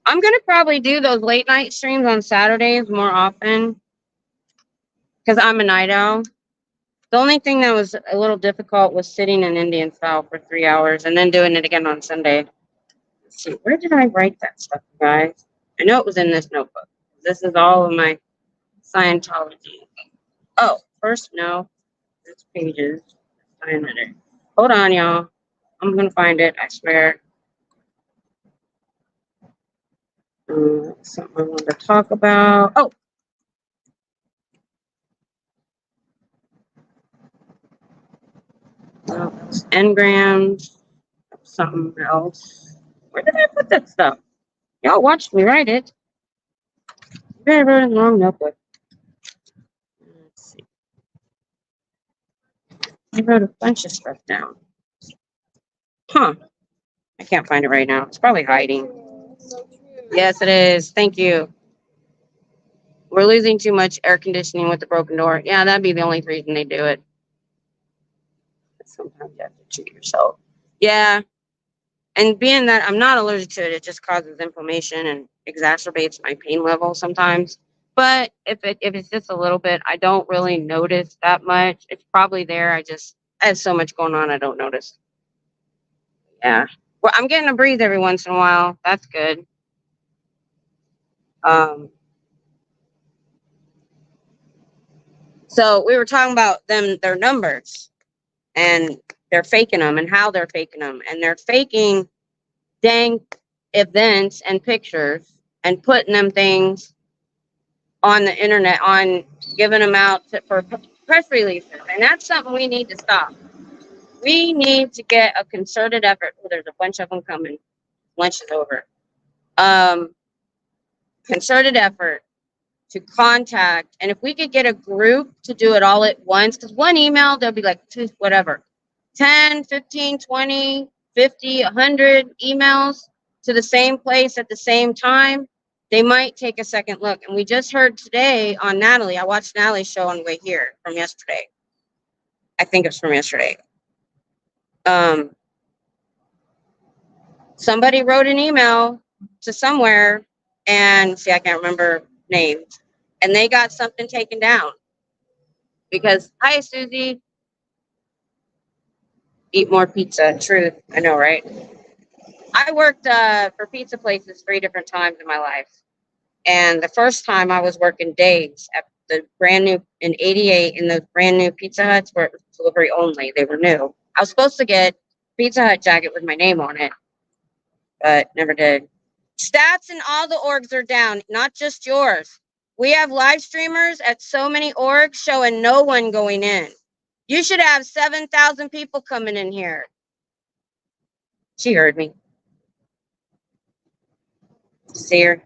I'm going to probably do those late night streams on Saturdays more often because I'm a night owl. The only thing that was a little difficult was sitting in Indian style for 3 hours and then doing it again on Sunday. Let's see, where did I write that stuff, guys? I know it was in this notebook. This is all of my Scientology. Oh, first, no. It's pages. Hold on, y'all. I'm going to find it, I swear. Something I wanted to talk about. Oh, it's engrams. Something else. Where did I put that stuff? Y'all watched me write it. Maybe I wrote it in the wrong notebook. Let's see. I wrote a bunch of stuff down. Huh. I can't find it right now. It's probably hiding. Yes, it is. Thank you. We're losing too much air conditioning with the broken door. Yeah, that'd be the only reason they do it. Sometimes you have to treat yourself. Yeah. And being that I'm not allergic to it, it just causes inflammation and exacerbates my pain level sometimes. But if it's just a little bit, I don't really notice that much. It's probably there. I have so much going on, I don't notice. Yeah. Well, I'm getting a breathe every once in a while. That's good. So we were talking about their numbers, and they're faking them and how they're faking them. And they're faking dang events and pictures and putting them things on the internet, on giving them out for press releases. And that's something we need to stop. We need to get a concerted effort. Oh, there's a bunch of them coming. Lunch is over. Concerted effort to contact. And if we could get a group to do it all at once, because one email, there'll be like whatever, 10, 15, 20, 50, 100 emails to the same place at the same time, they might take a second look. And we just heard today on Natalie, I watched Natalie's show on the way here from yesterday. I think it's from yesterday. Somebody wrote an email to somewhere, and see, I can't remember names, and they got something taken down because, hi, Susie, eat more pizza. Truth. I know, right? I worked for pizza places 3 different times in my life. And the first time I was working days at the brand new, in 88, in those brand new Pizza Huts where it was delivery only. They were new. I was supposed to get Pizza Hut jacket with my name on it, but never did. Stats in all the orgs are down, not just yours. We have live streamers at so many orgs showing no one going in. You should have 7,000 people coming in here. She heard me. See her?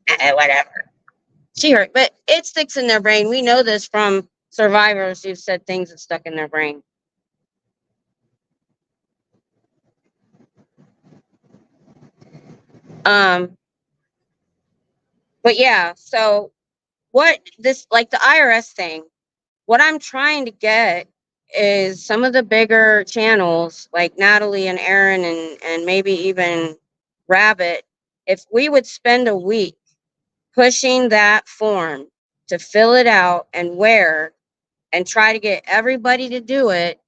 Whatever. She heard, but it sticks in their brain. We know this from survivors who've said things that stuck in their brain. But yeah, so what this, like the IRS thing, what I'm trying to get is some of the bigger channels like Natalie and Aaron and maybe even Rabbit, if we would spend a week pushing that form to fill it out and where and try to get everybody to do it,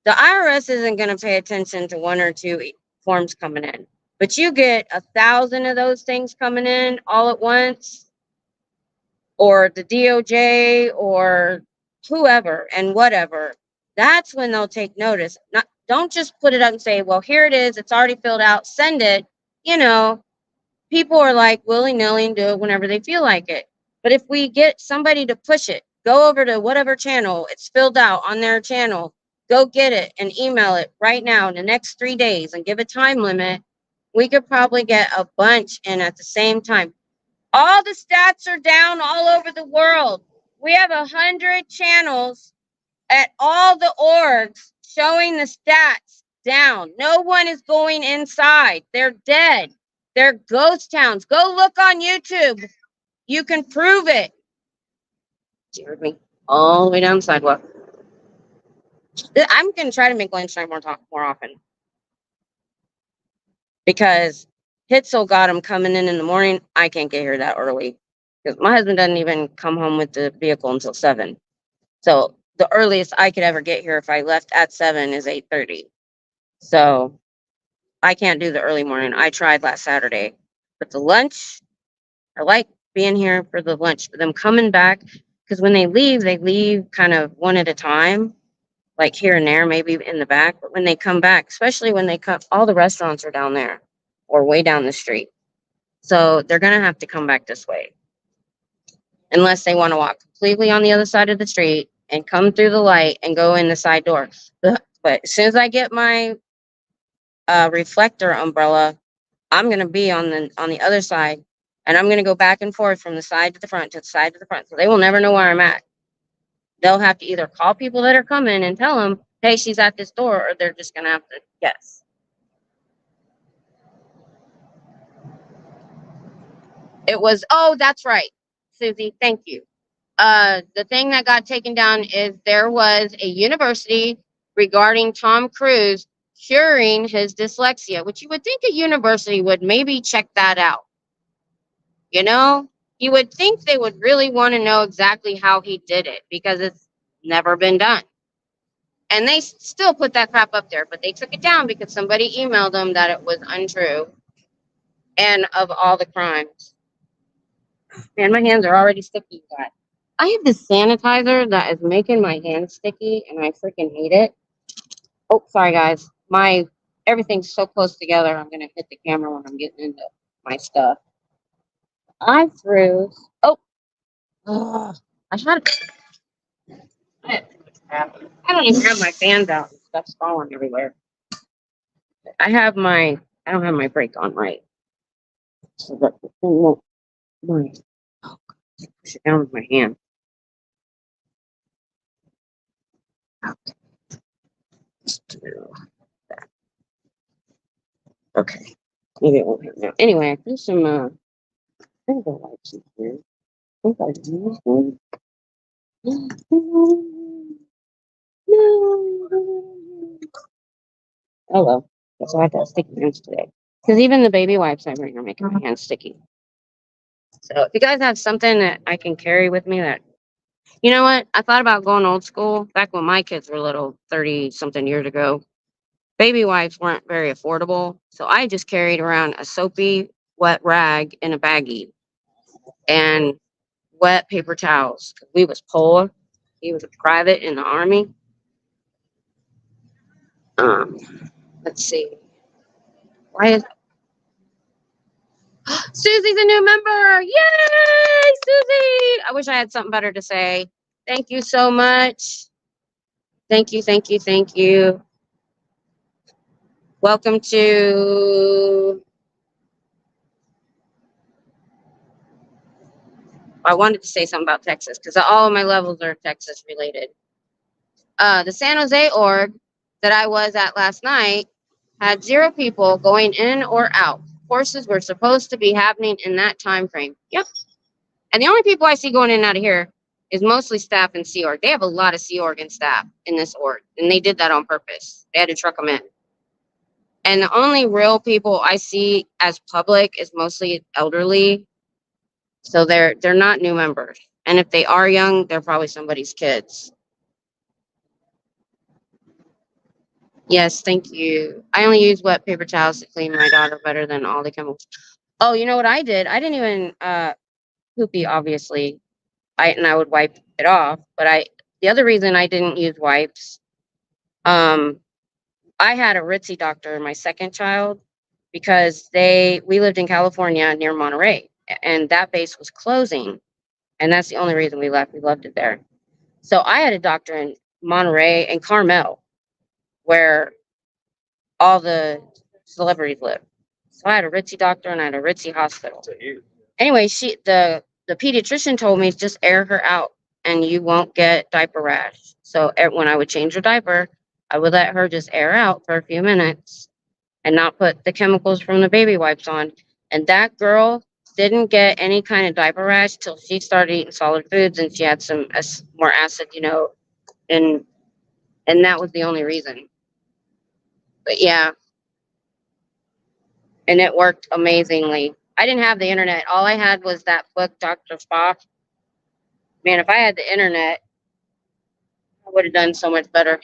the IRS isn't going to pay attention to 1 or 2 forms coming in. But you get 1,000 of those things coming in all at once, or the DOJ or whoever and whatever, that's when they'll take notice. Don't just put it up and say, well, here it is. It's already filled out. Send it. You know, people are like willy-nilly and do it whenever they feel like it. But if we get somebody to push it, go over to whatever channel it's filled out on their channel, go get it and email it right now in the next 3 days and give a time limit, we could probably get a bunch in at the same time. All the stats are down all over the world. We have 100 channels at all the orgs showing the stats down. No one is going inside. They're dead. They're ghost towns. Go look on YouTube. You can prove it. You heard me all the way down the sidewalk. I'm going to try to make lunchtime more often. Because Hitzel got him coming in the morning. I can't get here that early. Because my husband doesn't even come home with the vehicle until 7. So the earliest I could ever get here if I left at 7 is 8:30. So I can't do the early morning. I tried last Saturday. But the lunch, I like being here for the lunch. But them coming back, because when they leave kind of one at a time, like here and there, maybe in the back. But when they come back, especially when they come, all the restaurants are down there or way down the street. So they're going to have to come back this way unless they want to walk completely on the other side of the street and come through the light and go in the side door. But as soon as I get my reflector umbrella, I'm going to be on the other side, and I'm going to go back and forth from the side to the front to the side to the front. So they will never know where I'm at. They'll have to either call people that are coming and tell them, hey, she's at this door, or they're just going to have to guess. It was, oh, that's right, Susie, thank you. The thing that got taken down is there was a university regarding Tom Cruise curing his dyslexia, which you would think a university would maybe check that out. You know, you would think they would really want to know exactly how he did it because it's never been done. And they still put that crap up there, but they took it down because somebody emailed them that it was untrue and of all the crimes. Man, my hands are already sticky, guys. I have this sanitizer that is making my hands sticky, and I freaking hate it. Oh, sorry, guys. Everything's so close together, I'm going to hit the camera when I'm getting into my stuff. I threw... Oh! Ugh, I had I don't even have my fans out and stuff's falling everywhere. I don't have my brake on right. So that the thing won't move. Oh, push it down with my hand. Okay. Let's do that. Okay. Maybe it won't hit now. Anyway, I threw some finger wipes in here. I think I used them. No. Oh well. So I have to have sticky hands today. Because even the baby wipes I bring are making my hands sticky. So if you guys have something that I can carry with me that, you know what? I thought about going old school back when my kids were little, 30-something years ago. Baby wipes weren't very affordable. So I just carried around a soapy, wet rag in a baggie and wet paper towels. We was poor. He was a private in the Army. Let's see. Why is Susie's a new member? Yay, Susie! I wish I had something better to say. Thank you so much. Thank you, thank you, thank you. Welcome to... I wanted to say something about Texas because all of my levels are Texas related. The San Jose org that I was at last night had 0 people going in or out. Courses were supposed to be happening in that time frame. Yep. And the only people I see going in and out of here is mostly staff and Sea Org. They have a lot of Sea Org and staff in this org, and they did that on purpose. They had to truck them in. And the only real people I see as public is mostly elderly. So they're not new members. And if they are young, they're probably somebody's kids. Yes, thank you. I only use wet paper towels to clean my daughter better than all the chemicals. Oh, you know what I did? I didn't even poopy, obviously. I would wipe it off, but the other reason I didn't use wipes, I had a ritzy doctor, my second child, because we lived in California near Monterey, and that base was closing, and that's the only reason we left. We loved it there. So I had a doctor in Monterey and Carmel, where all the celebrities live. So I had a ritzy doctor and I had a ritzy hospital. Anyway, the pediatrician told me just air her out and you won't get diaper rash. So when I would change her diaper, I would let her just air out for a few minutes and not put the chemicals from the baby wipes on. And that girl didn't get any kind of diaper rash till she started eating solid foods and she had some more acid, and that was the only reason. But yeah, and it worked amazingly. I didn't have the internet. All I had was that book, Dr. Spock. Man, if I had the internet, I would have done so much better.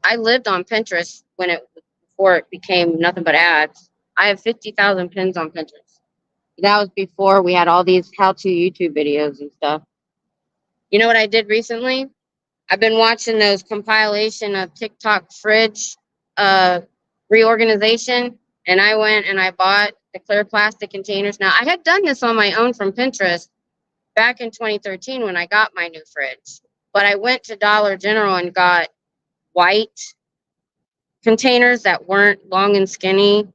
I lived on Pinterest before it became nothing but ads. I have 50,000 pins on Pinterest. That was before we had all these how-to YouTube videos and stuff. You know what I did recently? I've been watching those compilation of TikTok fridge reorganization, and I went and I bought the clear plastic containers. Now, I had done this on my own from Pinterest back in 2013 when I got my new fridge. But I went to Dollar General and got white containers that weren't long and skinny.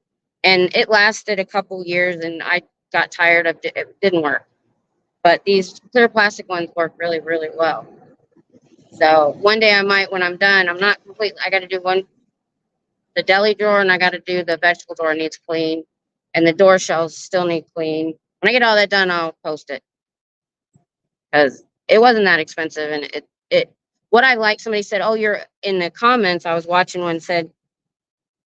And it lasted a couple years and I got tired of it. It didn't work. But these clear plastic ones work really, really well. So one day I might, when I'm done, I'm not completely, I got to do the deli drawer and I got to do the vegetable drawer needs clean. And the door shelves still need clean. When I get all that done, I'll post it. Because it wasn't that expensive. And what I like, somebody said, oh, you're in the comments. I was watching one said,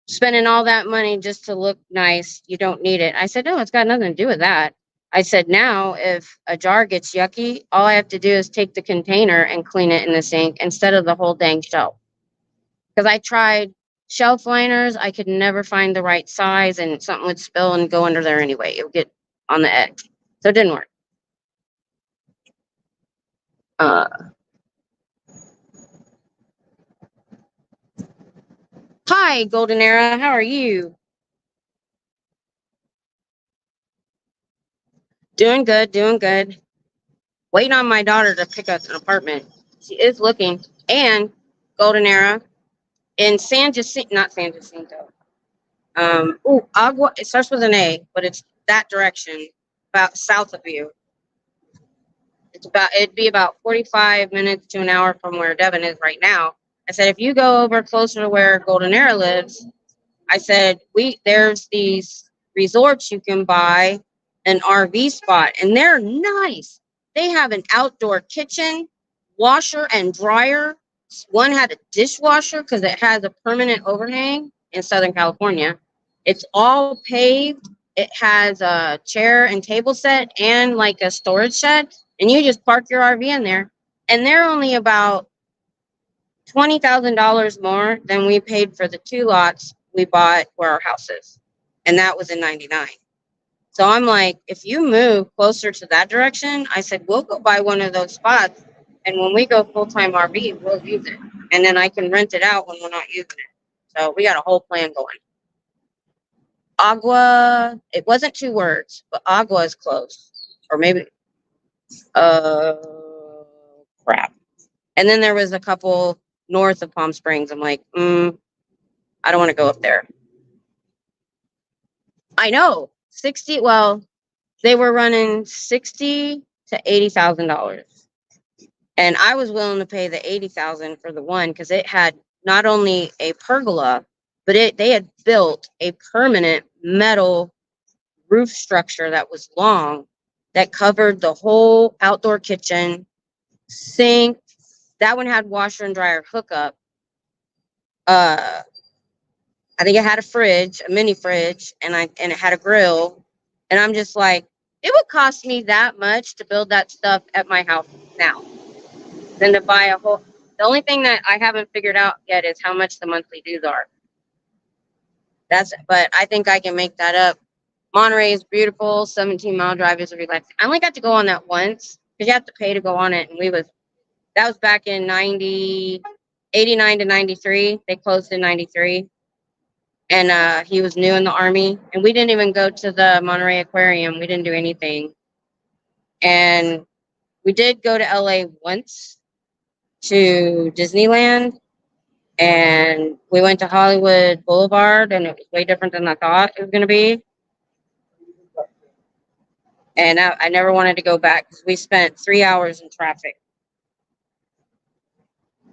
spending all that money just to look nice. You don't need it. I said, no, it's got nothing to do with that. I said, now if a jar gets yucky, all I have to do is take the container and clean it in the sink instead of the whole dang shelf. Because I tried shelf liners, I could never find the right size and something would spill and go under there anyway. It would get on the edge. So it didn't work. Hi, Golden Era. How are you? Doing good, doing good. Waiting on my daughter to pick up an apartment. She is looking. And Golden Era in San Jacinto, not San Jacinto. Agua. It starts with an A, but it's that direction, about south of you. It'd be about 45 minutes to an hour from where Devin is right now. I said, if you go over closer to where Golden Era lives, I said, there's these resorts you can buy an RV spot, and they're nice. They have an outdoor kitchen, washer and dryer. One had a dishwasher because it has a permanent overhang in Southern California. It's all paved. It has a chair and table set and like a storage shed, and you just park your RV in there. And they're only about $20,000 more than we paid for the 2 lots we bought where our house is. And that was in 99. So I'm like, if you move closer to that direction, I said, we'll go buy one of those spots. And when we go full-time RV, we'll use it. And then I can rent it out when we're not using it. So we got a whole plan going. Agua, it wasn't 2 words, but Agua is close. Or maybe, crap. And then there was a couple north of Palm Springs. I'm like, I don't want to go up there. I know, 60. Well, they were running $60,000 to $80,000, and I was willing to pay the $80,000 for the one because it had not only a pergola, but they had built a permanent metal roof structure that was long that covered the whole outdoor kitchen, sink. That one had washer and dryer hookup. I think it had a fridge, a mini fridge, and it had a grill. And I'm just like, it would cost me that much to build that stuff at my house now than to buy a whole. The only thing that I haven't figured out yet is how much the monthly dues are. But I think I can make that up. Monterey is beautiful. 17-mile drive is relaxing. I only got to go on that once because you have to pay to go on it. And that was back in 89 to 93. They closed in 93. And he was new in the Army. And we didn't even go to the Monterey Aquarium. We didn't do anything. And we did go to LA once to Disneyland. And we went to Hollywood Boulevard. And it was way different than I thought it was going to be. And I never wanted to go back because we spent 3 hours in traffic.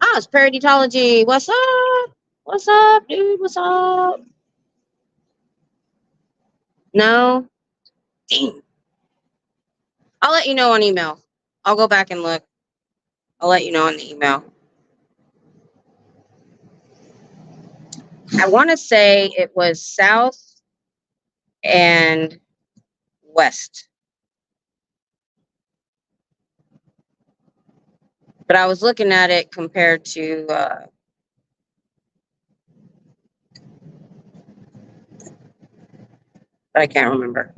Oh, it's Paraditology. What's up? What's up, dude? What's up? No? Dang. I'll let you know on email. I'll go back and look. I'll let you know on the email. I want to say it was south and west. But I was looking at it compared to but I can't remember.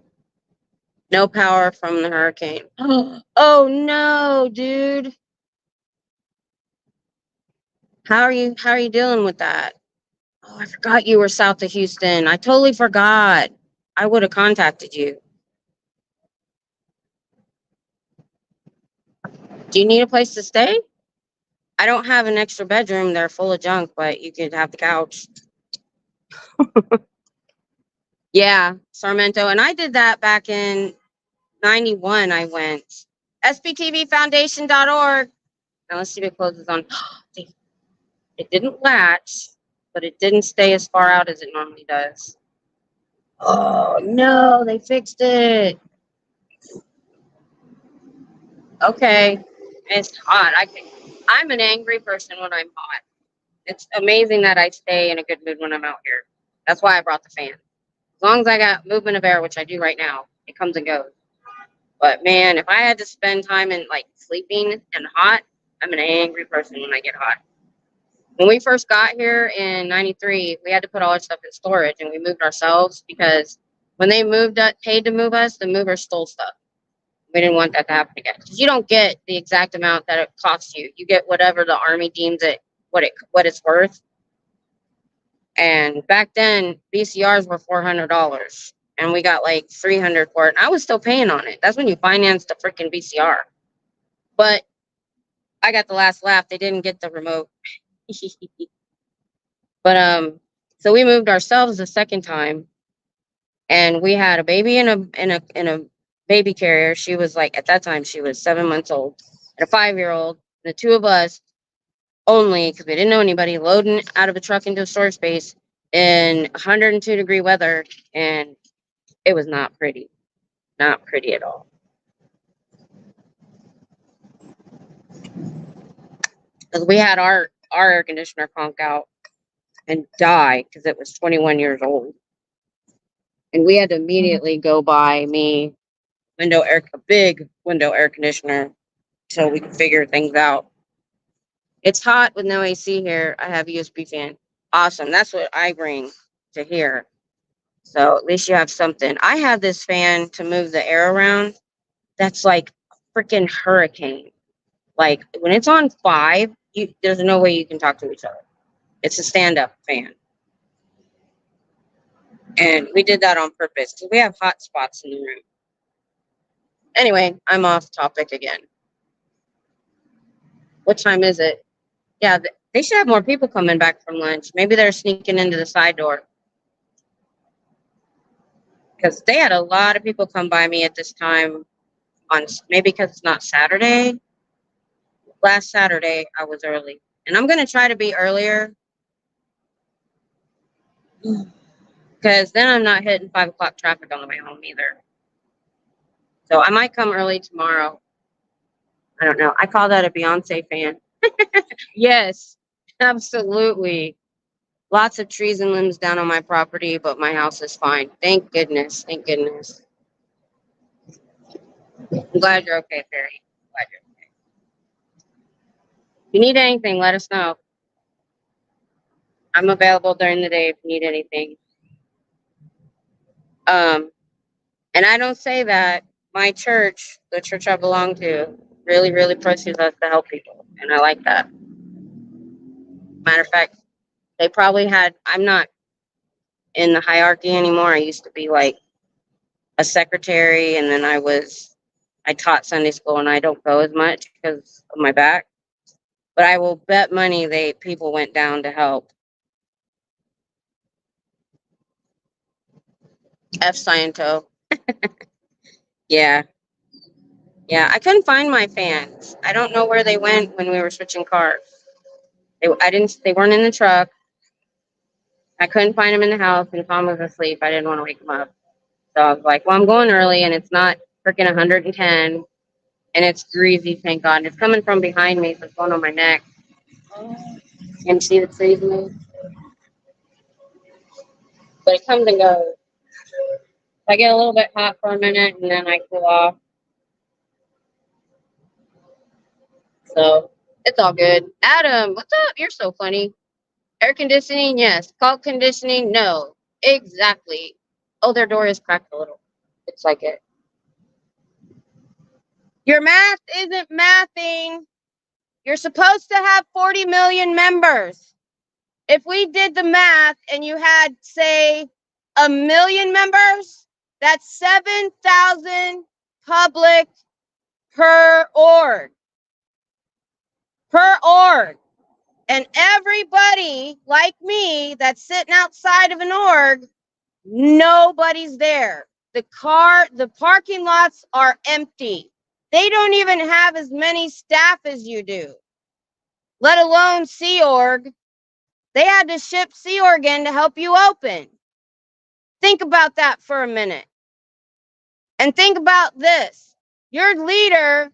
No power from the hurricane. Oh no, dude. How are you dealing with that? Oh, I forgot you were south of Houston. I totally forgot. I would have contacted you. Do you need a place to stay? I don't have an extra bedroom. They're full of junk, but you could have the couch. Yeah, Sarmento. And I did that back in 91. I went. SPTVfoundation.org. Now let's see if it closes on. It didn't latch, but it didn't stay as far out as it normally does. Oh, no, they fixed it. Okay. It's hot. I'm an angry person when I'm hot. It's amazing that I stay in a good mood when I'm out here. That's why I brought the fan. As long as I got movement of air, which I do right now, it comes and goes. But man, if I had to spend time in like sleeping and hot, I'm an angry person when I get hot. When we first got here in 93, we had to put all our stuff in storage and we moved ourselves because when they paid to move us, the movers stole stuff. We didn't want that to happen again. Because you don't get the exact amount that it costs you. You get whatever the Army deems it what it's worth. And back then, VCRs were $400, and we got like $300 for it. And I was still paying on it. That's when you financed a freaking VCR. But I got the last laugh. They didn't get the remote. But so we moved ourselves the second time, and we had a baby in a baby carrier. She was like, at that time she was 7 months old, and a 5-year-old. The two of us only, because we didn't know anybody, loading out of a truck into a storage space in 102-degree weather, and it was not pretty at all. Because we had our air conditioner conk out and die because it was 21 years old, and we had to immediately go buy me a big window air conditioner so we could figure things out. It's hot with no AC here. I have a USB fan. Awesome. That's what I bring to here. So at least you have something. I have this fan to move the air around. That's like a freaking hurricane. Like when it's on 5, there's no way you can talk to each other. It's a stand-up fan. And we did that on purpose because we have hot spots in the room. Anyway, I'm off topic again. What time is it? Yeah, they should have more people coming back from lunch. Maybe they're sneaking into the side door. Because they had a lot of people come by me at this time maybe because it's not Saturday. Last Saturday, I was early. And I'm going to try to be earlier. Because then I'm not hitting 5 o'clock traffic on the way home either. So I might come early tomorrow. I don't know. I call that a Beyonce fan. Yes, absolutely. Lots of trees and limbs down on my property, but my house is fine. Thank goodness. Thank goodness. I'm glad you're okay, Perry. Glad you're okay. If you need anything, let us know. I'm available during the day if you need anything. And I don't say that. My church, the church I belong to, really, really pushes us to help people. And I like that. Matter of fact, they probably I'm not in the hierarchy anymore. I used to be like a secretary, and then I taught Sunday school, and I don't go as much because of my back. But I will bet money people went down to help. F Sciento. Yeah. Yeah, I couldn't find my fans. I don't know where they went when we were switching cars. They weren't in the truck. I couldn't find them in the house, and Tom was asleep. I didn't want to wake him up. So I was like, well, I'm going early, and it's not freaking 110, and it's greasy, thank God. And it's coming from behind me, so it's going on my neck. And see the trees move? But it comes and goes. I get a little bit hot for a minute, and then I cool off. So it's all good. Adam, what's up? You're so funny. Air conditioning, yes. Cold conditioning, no. Exactly. Oh, their door is cracked a little. It's like it. Your math isn't mathing. You're supposed to have 40 million members. If we did the math and you had, say, 1 million members, That's 7,000 public per org. Per org. And everybody like me that's sitting outside of an org, nobody's there. The parking lots are empty. They don't even have as many staff as you do, let alone Sea Org. They had to ship Sea Org in to help you open. Think about that for a minute. And think about this. Your leader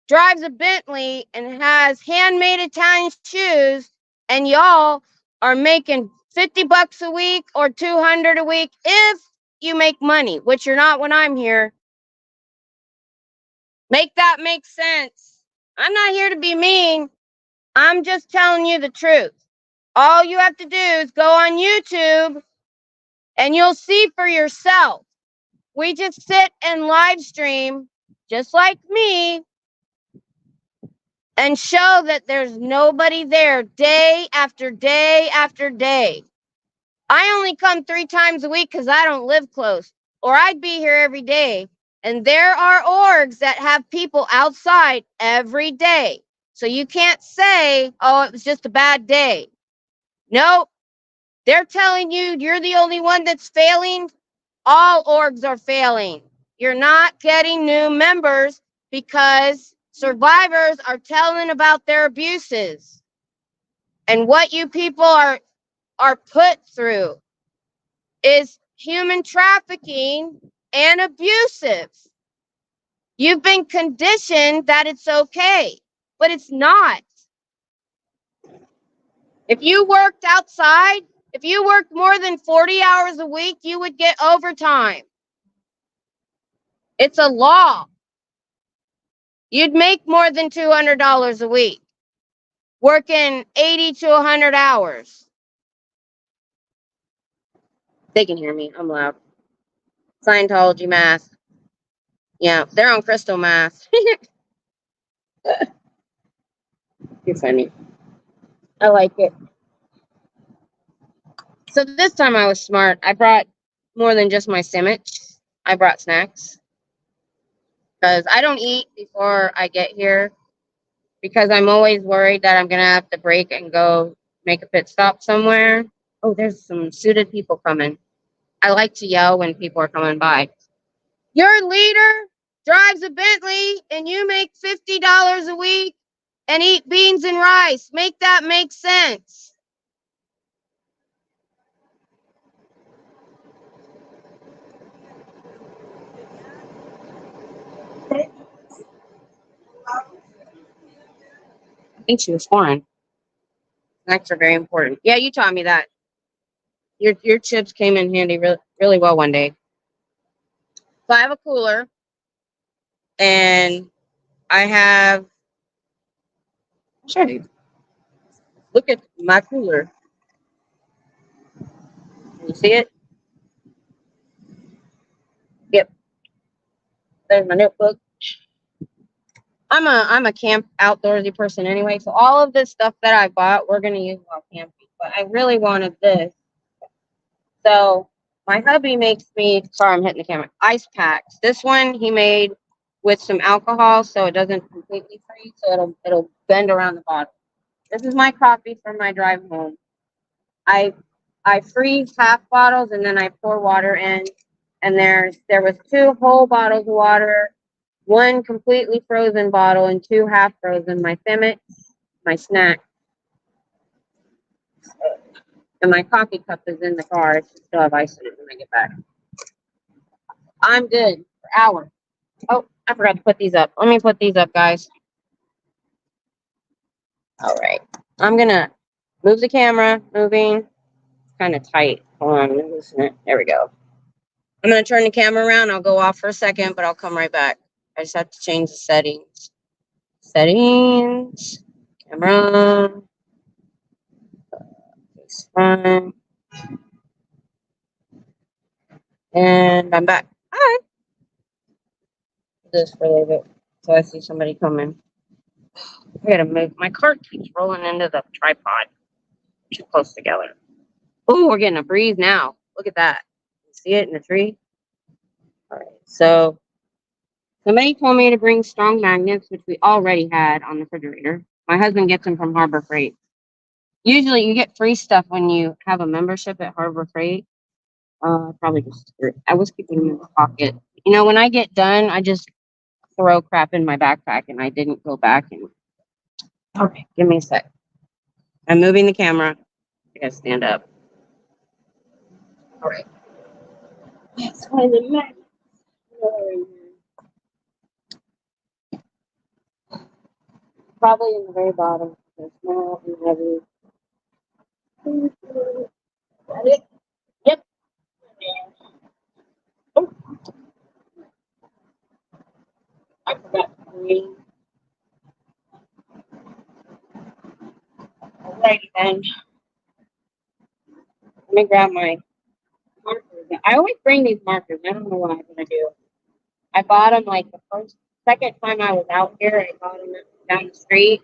drives a Bentley and has handmade Italian shoes, and y'all are making 50 bucks a week or 200 a week if you make money, which you're not when I'm here. Make that make sense. I'm not here to be mean. I'm just telling you the truth. All you have to do is go on YouTube and you'll see for yourself. We just sit and live stream just like me and show that there's nobody there day after day after day. I only come 3 times a week because I don't live close, or I'd be here every day. And there are orgs that have people outside every day. So you can't say, oh, it was just a bad day. Nope. They're telling you you're the only one that's failing. All orgs are failing. You're not getting new members because survivors are telling about their abuses and what you people are put through is human trafficking and abusive. You've been conditioned that it's okay, but it's not. If you worked outside, if you worked more than 40 hours a week, you would get overtime. It's a law. You'd make more than $200 a week, working 80 to 100 hours. They can hear me. I'm loud. Scientology math. Yeah, they're on crystal math. You're funny. I like it. So this time I was smart. I brought more than just my sandwich. I brought snacks. Because I don't eat before I get here. Because I'm always worried that I'm going to have to break and go make a pit stop somewhere. Oh, there's some suited people coming. I like to yell when people are coming by. Your leader drives a Bentley and you make $50 a week and eat beans and rice. Make that make sense. I think she was foreign. Snacks are very important. Yeah, you taught me that. Your chips came in handy really well one day. So I have a cooler, and I have. Sure. Look at my cooler. Can you see it? Yep. There's my notebook. I'm a camp outdoorsy person anyway, so all of this stuff that I bought, we're gonna use while camping. But I really wanted this. So my hubby makes me, sorry, I'm hitting the camera, ice packs. This one he made with some alcohol so it doesn't completely freeze, so it'll bend around the bottom. This is my coffee for my drive home. I freeze half bottles and then I pour water in. And there was 2 whole bottles of water, 1 completely frozen bottle, and 2 half frozen. My Femmix, my snack. And my coffee cup is in the car. I still have ice in it when I get back. I'm good for hours. Oh, I forgot to put these up. Let me put these up, guys. All right. I'm going to move the camera. Moving. It's kind of tight. Hold on. Let me loosen it. There we go. I'm going to turn the camera around. I'll go off for a second, but I'll come right back. I just have to change the settings. Settings. Camera. Fine. And I'm back. Hi. This for a little bit. So I see somebody coming. I gotta move. My cart keeps rolling into the tripod. Too close together. Oh, we're getting a breeze now. Look at that. You see it in the tree? All right. So somebody told me to bring strong magnets, which we already had on the refrigerator. My husband gets them from Harbor Freight. Usually you get free stuff when you have a membership at Harbor Freight. Probably just, I was keeping them in the pocket. You know, when I get done, I just throw crap in my backpack and I didn't go back and, okay, give me a sec. I'm moving the camera. I gotta stand up. All right. Let's find the magnets. Probably in the very bottom. They're small and heavy. Got it? Yep. Oh, I forgot green. Alrighty then. Let me grab my markers. I always bring these markers. I don't know why, but I do. I bought them like the second time I was out here. I bought them down the street.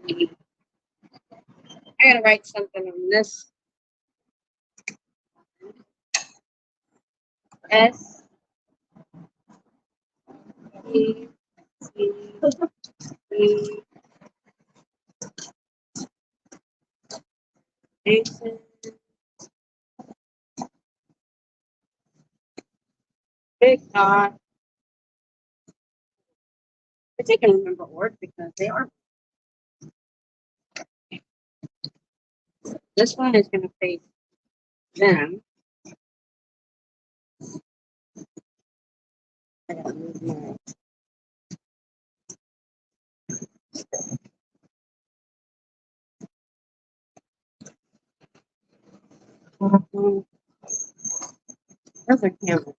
I gotta write something on this. S E C E Jason. Big dot. I think I can remember words because they are. This one is gonna face them. I gotta move my. Those are cameras.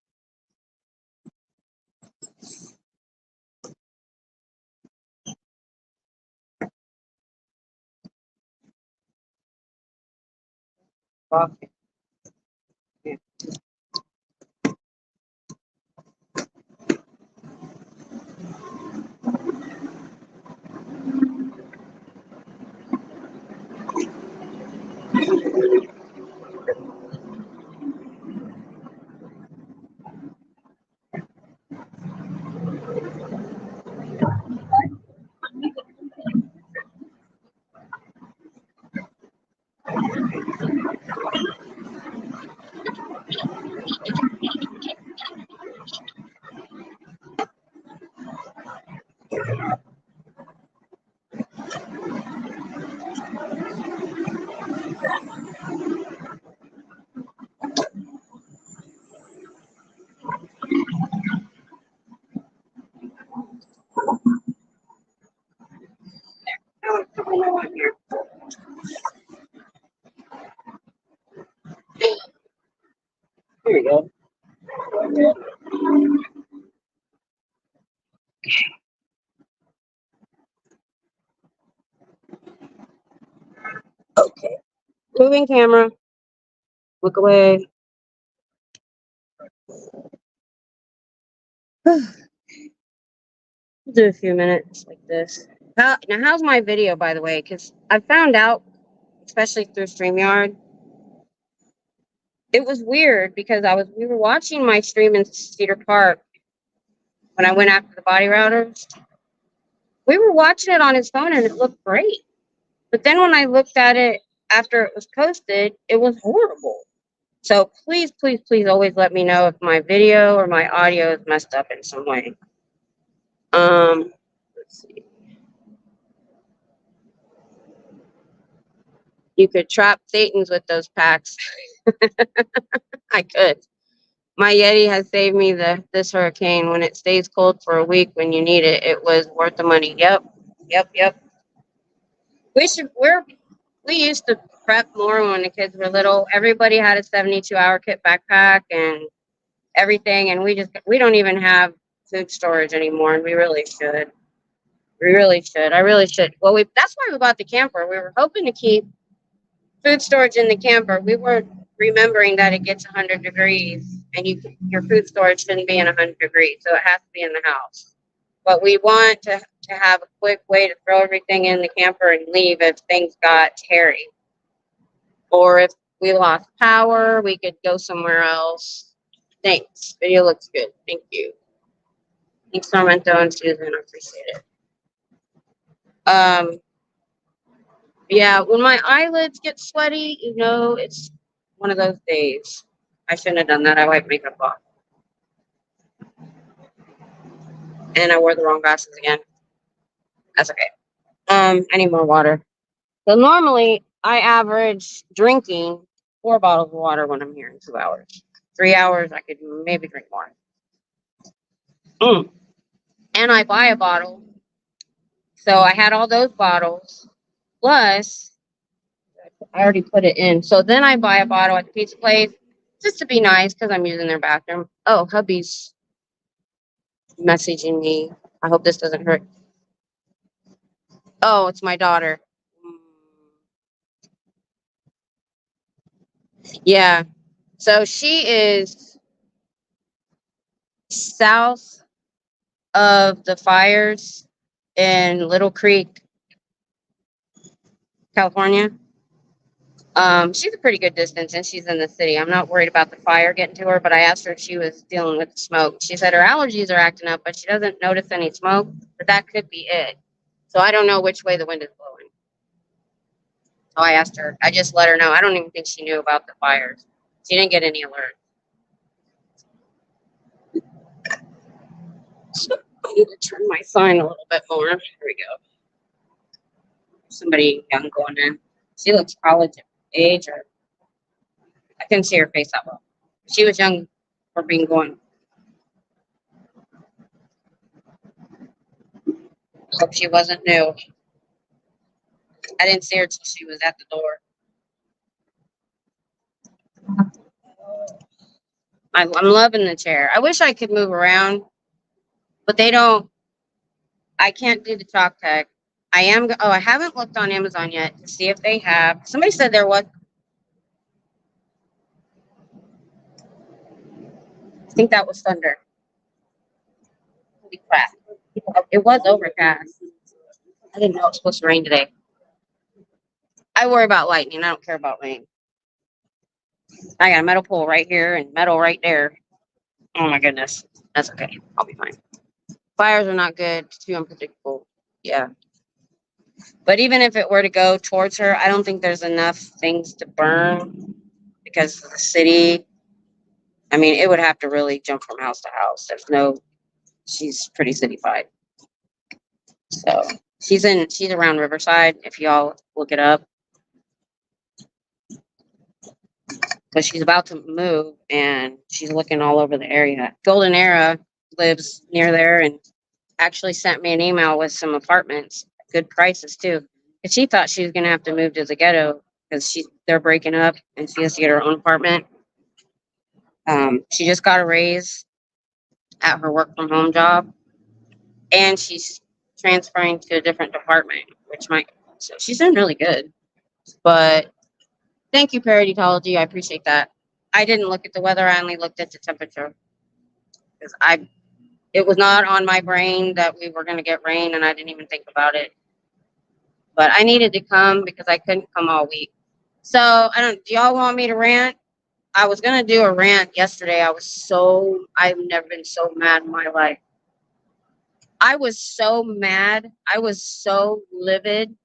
Okay. Yeah. Now I'm putting them on here. Here we go. Okay. Moving camera. Look away. We'll do a few minutes like this. Now, how's my video, by the way? Because I found out, especially through StreamYard, it was weird because we were watching my stream in Cedar Park when I went after the body routers. We were watching it on his phone and it looked great. But then when I looked at it after it was posted, it was horrible. So please, please, please always let me know if my video or my audio is messed up in some way. Let's see. You could trap Satans with those packs. I could. My Yeti has saved me this hurricane. When it stays cold for a week when you need it, it was worth the money. Yep. Yep. Yep. We used to prep more when the kids were little. Everybody had a 72-hour kit backpack and everything, and we don't even have food storage anymore, and we really should. We really should. I really should. Well, that's why we bought the camper. We were hoping to keep food storage in the camper. We weren't remembering that it gets 100 degrees, and your food storage shouldn't be in 100 degrees, so it has to be in the house. But we want to have a quick way to throw everything in the camper and leave if things got hairy. Or if we lost power. We could go somewhere else. Thanks. Video looks good. Thank you. Thanks, Sarmento and Susan. I appreciate it. Yeah, when my eyelids get sweaty, you know, it's one of those days. I shouldn't have done that. I wiped makeup off. And I wore the wrong glasses again. That's okay. I need more water. So normally I average drinking 4 bottles of water when I'm here in 2 hours. 3 hours, I could maybe drink more. And I buy a bottle. So I had all those bottles. Plus, I already put it in. So then I buy a bottle at the pizza place just to be nice because I'm using their bathroom. Oh, hubby's messaging me. I hope this doesn't hurt. Oh, it's my daughter. Yeah. So she is south of the fires in Little Creek, California. She's a pretty good distance and she's in the city. I'm not worried about the fire getting to her, but I asked her if she was dealing with smoke. She said her allergies are acting up, but she doesn't notice any smoke, but that could be it. So I don't know which way the wind is blowing. So I asked her, I just let her know. I don't even think she knew about the fires. She didn't get any alert. I need to turn my sign a little bit more. Here we go. Somebody young going in. She looks college age, or I couldn't see her face that well. She was young for being going. Hope she wasn't new. I didn't see her till she was at the door. I'm loving the chair. I wish I could move around, but they don't. I can't do the chalk tag. I am. Oh, I haven't looked on Amazon yet to see if they have. Somebody said there was. I think that was thunder. Holy crap! It was overcast. I didn't know it was supposed to rain today. I worry about lightning. I don't care about rain. I got a metal pole right here and metal right there. Oh my goodness. That's okay. I'll be fine. Fires are not good. It's too unpredictable. Yeah. But even if it were to go towards her, I don't think there's enough things to burn because of the city. I mean, it would have to really jump from house to house. She's pretty cityfied. So she's around Riverside, if y'all look it up. But she's about to move and she's looking all over the area. Golden Era lives near there and actually sent me an email with some apartments, good prices too. And she thought she was gonna have to move to the ghetto because they're breaking up and she has to get her own apartment. She just got a raise at her work from home job and she's transferring to a different department, so she's doing really good. But thank you, Paraditology. I appreciate that. I didn't look at the weather. I only looked at the temperature because it was not on my brain that we were going to get rain, and I didn't even think about it. But I needed to come because I couldn't come all week. So do y'all want me to rant? I was going to do a rant yesterday. I've never been so mad in my life. I was so mad. I was so livid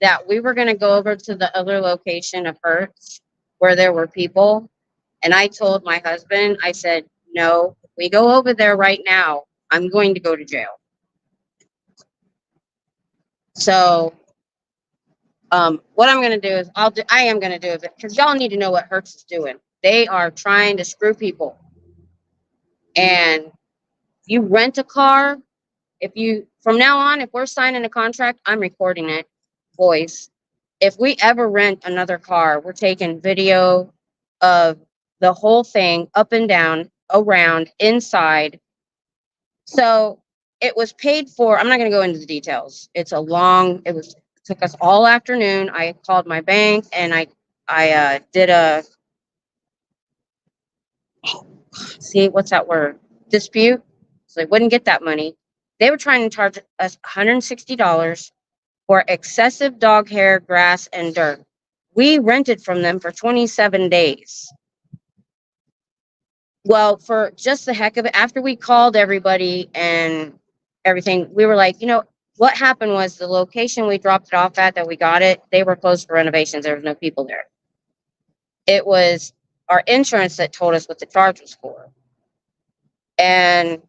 that we were going to go over to the other location of Hertz where there were people. And I told my husband, I said, no, if we go over there right now, I'm going to go to jail. So what I'm going to do is I am going to do it because y'all need to know what Hertz is doing. They are trying to screw people. And you rent a car. From now on, if we're signing a contract, I'm recording it, voice. If we ever rent another car, we're taking video of the whole thing, up and down, around, inside. So it was paid for. I'm not going to go into the details. It took us all afternoon. I called my bank and I did what's that word? Dispute. So they wouldn't get that money. They were trying to charge us $160 for excessive dog hair, grass, and dirt. We rented from them for 27 days. Well, for just the heck of it, after we called everybody and everything, we were like, you know, what happened was the location we dropped it off at that we got it, they were closed for renovations. There was no people there. It was our insurance that told us what the charge was for. And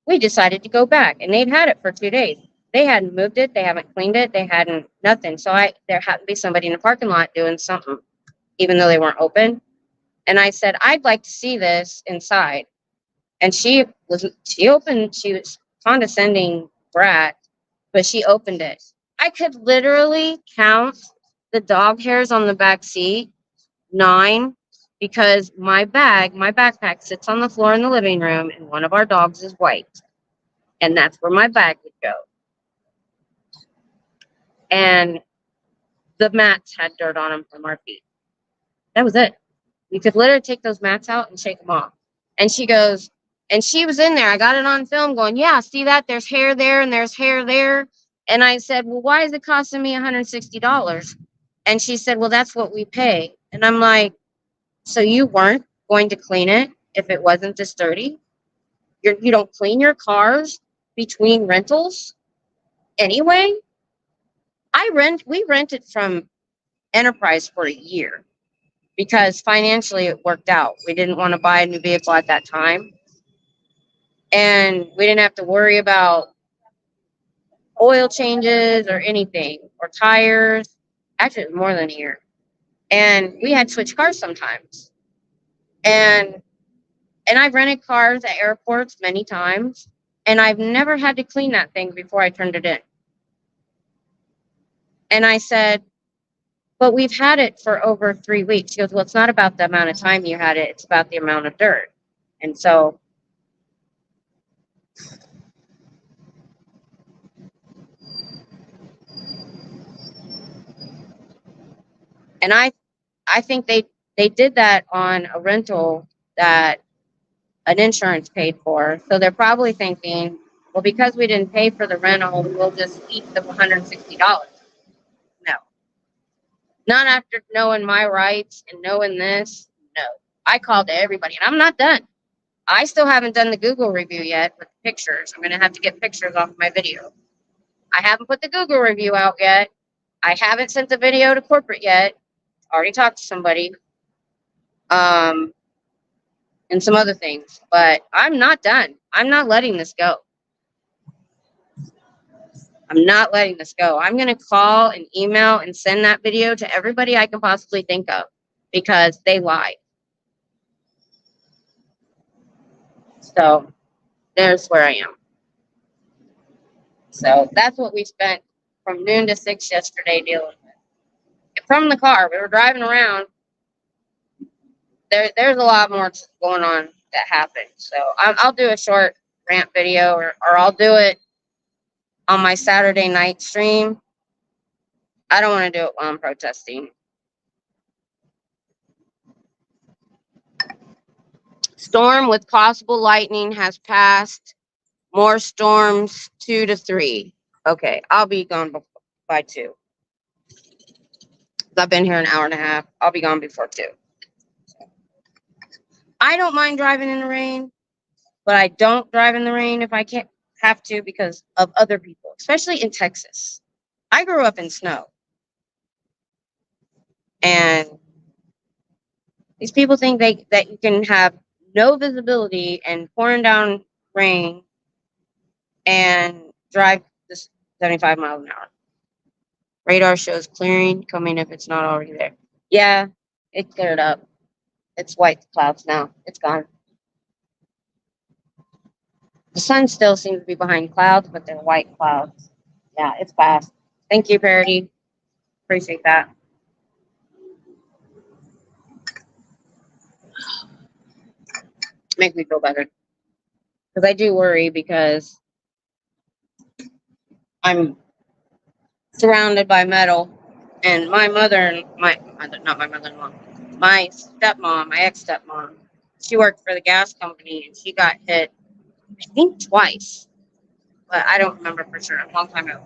we decided to go back, and they'd had it for 2 days. They hadn't moved it. They haven't cleaned it. They hadn't nothing. So there happened to be somebody in the parking lot doing something, even though they weren't open. And I said, I'd like to see this inside. And she was condescending brat, but she opened it. I could literally count the dog hairs on the back seat, 9, because my backpack sits on the floor in the living room, and one of our dogs is white. And that's where my bag would go. And the mats had dirt on them from our feet. That was it. You could literally take those mats out and shake them off. And she goes, and she was in there. I got it on film going, yeah, see that? There's hair there and there's hair there. And I said, well, why is it costing me $160? And she said, well, that's what we pay. And I'm like, so you weren't going to clean it if it wasn't this dirty? You don't clean your cars between rentals anyway? We rented from Enterprise for a year because financially it worked out. We didn't want to buy a new vehicle at that time. And we didn't have to worry about oil changes or anything, or tires. Actually, it was more than a year. And we had to switch cars sometimes. And I've rented cars at airports many times, and I've never had to clean that thing before I turned it in. And I said, but we've had it for over 3 weeks. She goes, well, it's not about the amount of time you had it. It's about the amount of dirt. And so and I think they did that on a rental that an insurance paid for. So they're probably thinking, well, because we didn't pay for the rental, we'll just eat the $160. No. Not after knowing my rights and knowing this. No. I called everybody, and I'm not done. I still haven't done the Google review yet with pictures. I'm going to have to get pictures off my video. I haven't put the Google review out yet. I haven't sent the video to corporate yet. Already talked to somebody. And some other things. But I'm not done. I'm not letting this go. I'm not letting this go. I'm going to call and email and send that video to everybody I can possibly think of because they lied. So there's where I am. So that's what we spent from noon to 6 yesterday dealing with. From the car, we were driving around. There's a lot more going on that happened. So I'll do a short rant video, or I'll do it on my Saturday night stream. I don't want to do it while I'm protesting. Storm with possible lightning has passed. More storms 2 to 3. Okay, I'll be gone by 2. I've been here an hour and a half. I'll be gone before 2. I don't mind driving in the rain, but I don't drive in the rain if I can't have to because of other people, especially in Texas. I grew up in snow. And these people think that you can have no visibility and pouring down rain and drive this 75 miles an hour. Radar shows clearing coming if it's not already there. Yeah, it cleared up. It's white clouds now. It's gone. The sun still seems to be behind clouds, but they're white clouds. Yeah, it's fast. Thank you, Parody. Appreciate that. Make me feel better. Because I do worry because I'm surrounded by metal. And my stepmom, my ex-stepmom, she worked for the gas company and she got hit, I think twice, but I don't remember for sure, a long time ago.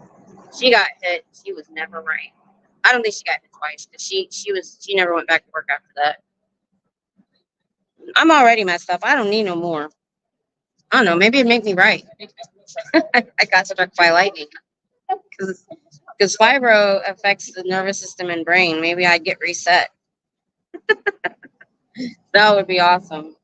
She got hit. She was never right. I don't think she got hit twice because she never went back to work after that. I'm already messed up. I don't need no more. I don't know. Maybe it'd make me right. I got struck by lightning because fibro affects the nervous system and brain. Maybe I'd get reset. That would be awesome.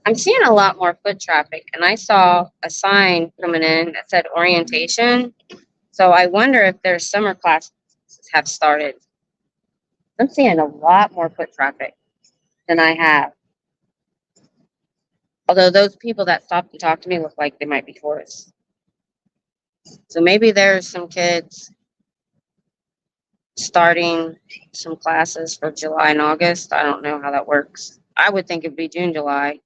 I'm seeing a lot more foot traffic, and I saw a sign coming in that said orientation. So I wonder if their summer classes have started. I'm seeing a lot more foot traffic than I have. Although those people that stopped and talked to me look like they might be tourists. So maybe there's some kids starting some classes for July and August. I don't know how that works. I would think it'd be June, July,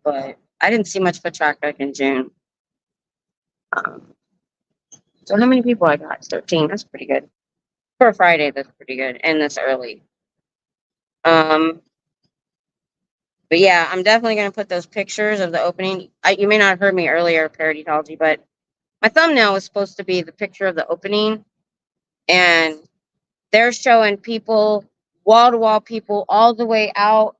but I didn't see much foot traffic in June. So how many people I got? 13. That's pretty good. For a Friday, that's pretty good. And that's early. But yeah, I'm definitely going to put those pictures of the opening. You may not have heard me earlier, Paradology, but my thumbnail was supposed to be the picture of the opening. And they're showing people, wall-to-wall people, all the way out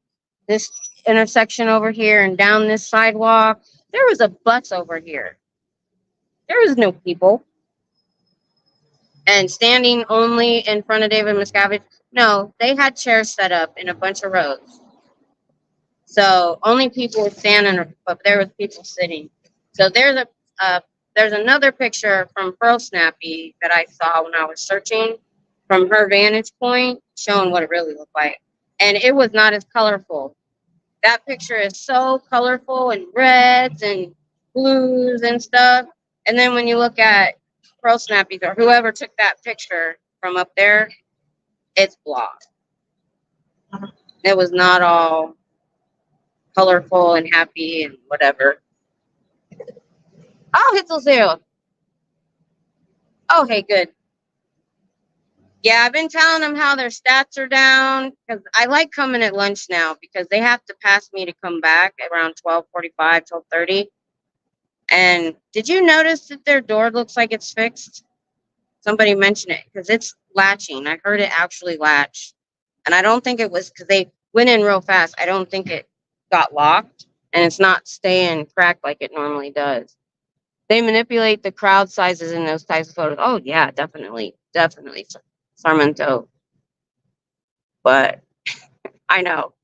this intersection over here and down this sidewalk. There was a bus over here. There was no people. And standing only in front of David Miscavige. No, they had chairs set up in a bunch of rows. So only people were standing, but there was people sitting. So there's another picture from Pearl Snappy that I saw when I was searching from her vantage point, showing what it really looked like. And it was not as colorful. That picture is so colorful and reds and blues and stuff. And then when you look at Pearl Snappy or whoever took that picture from up there, it's blocked. It was not all colorful and happy and whatever. Oh, Hitzel Zero. Oh, hey, good. Yeah, I've been telling them how their stats are down because I like coming at lunch now because they have to pass me to come back around 12:45, 12:30. And did you notice that their door looks like it's fixed? Somebody mentioned it because it's latching. I heard it actually latch. And I don't think it was because they went in real fast. I don't think it got locked and it's not staying cracked like it normally does. They manipulate the crowd sizes in those types of photos. Oh, yeah, definitely. Definitely. Sarmento. But I know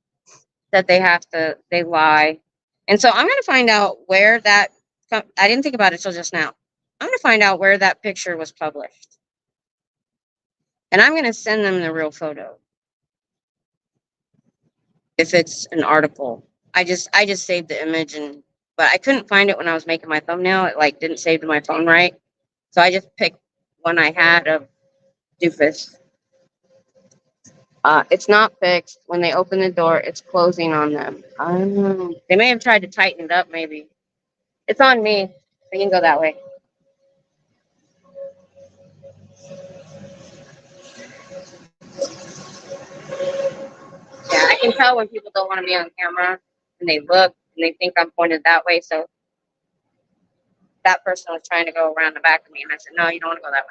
that they lie. And so I'm going to find out where that, I didn't think about it till just now. I'm going to find out where that picture was published. And I'm going to send them the real photo. If it's an article. I just saved the image but I couldn't find it when I was making my thumbnail. It like didn't save to my phone right. So I just picked one I had of Doofus. It's not fixed. When they open the door, it's closing on them. They may have tried to tighten it up, maybe. It's on me. We can go that way. Yeah, I can tell when people don't want to be on camera and they look and they think I'm pointed that way. So that person was trying to go around the back of me, and I said, no, you don't want to go that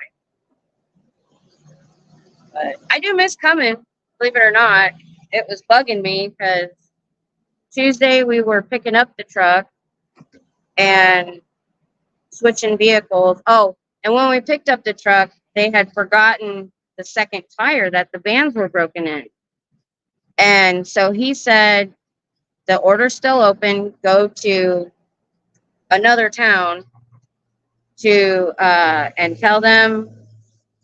way. But I do miss coming, believe it or not. It was bugging me because Tuesday we were picking up the truck and switching vehicles. Oh, and when we picked up the truck, they had forgotten the second tire that the vans were broken in. And so he said, the order's still open, go to another town to and tell them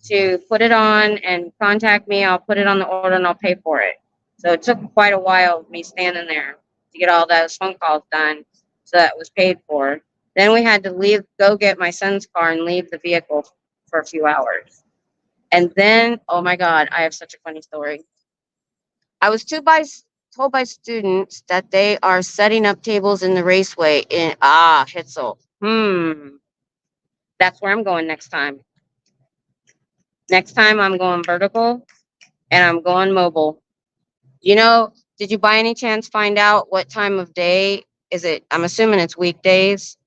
to put it on and contact me. I'll put it on the order and I'll pay for it. So it took quite a while me standing there to get all those phone calls done so that was paid for. Then we had to go get my son's car and leave the vehicle for a few hours. And then, oh my God, I have such a funny story. I was told by students that they are setting up tables in the raceway in Hitzel. That's where I'm going next time. Next time I'm going vertical and I'm going mobile. Did you by any chance find out what time of day is it? I'm assuming it's weekdays.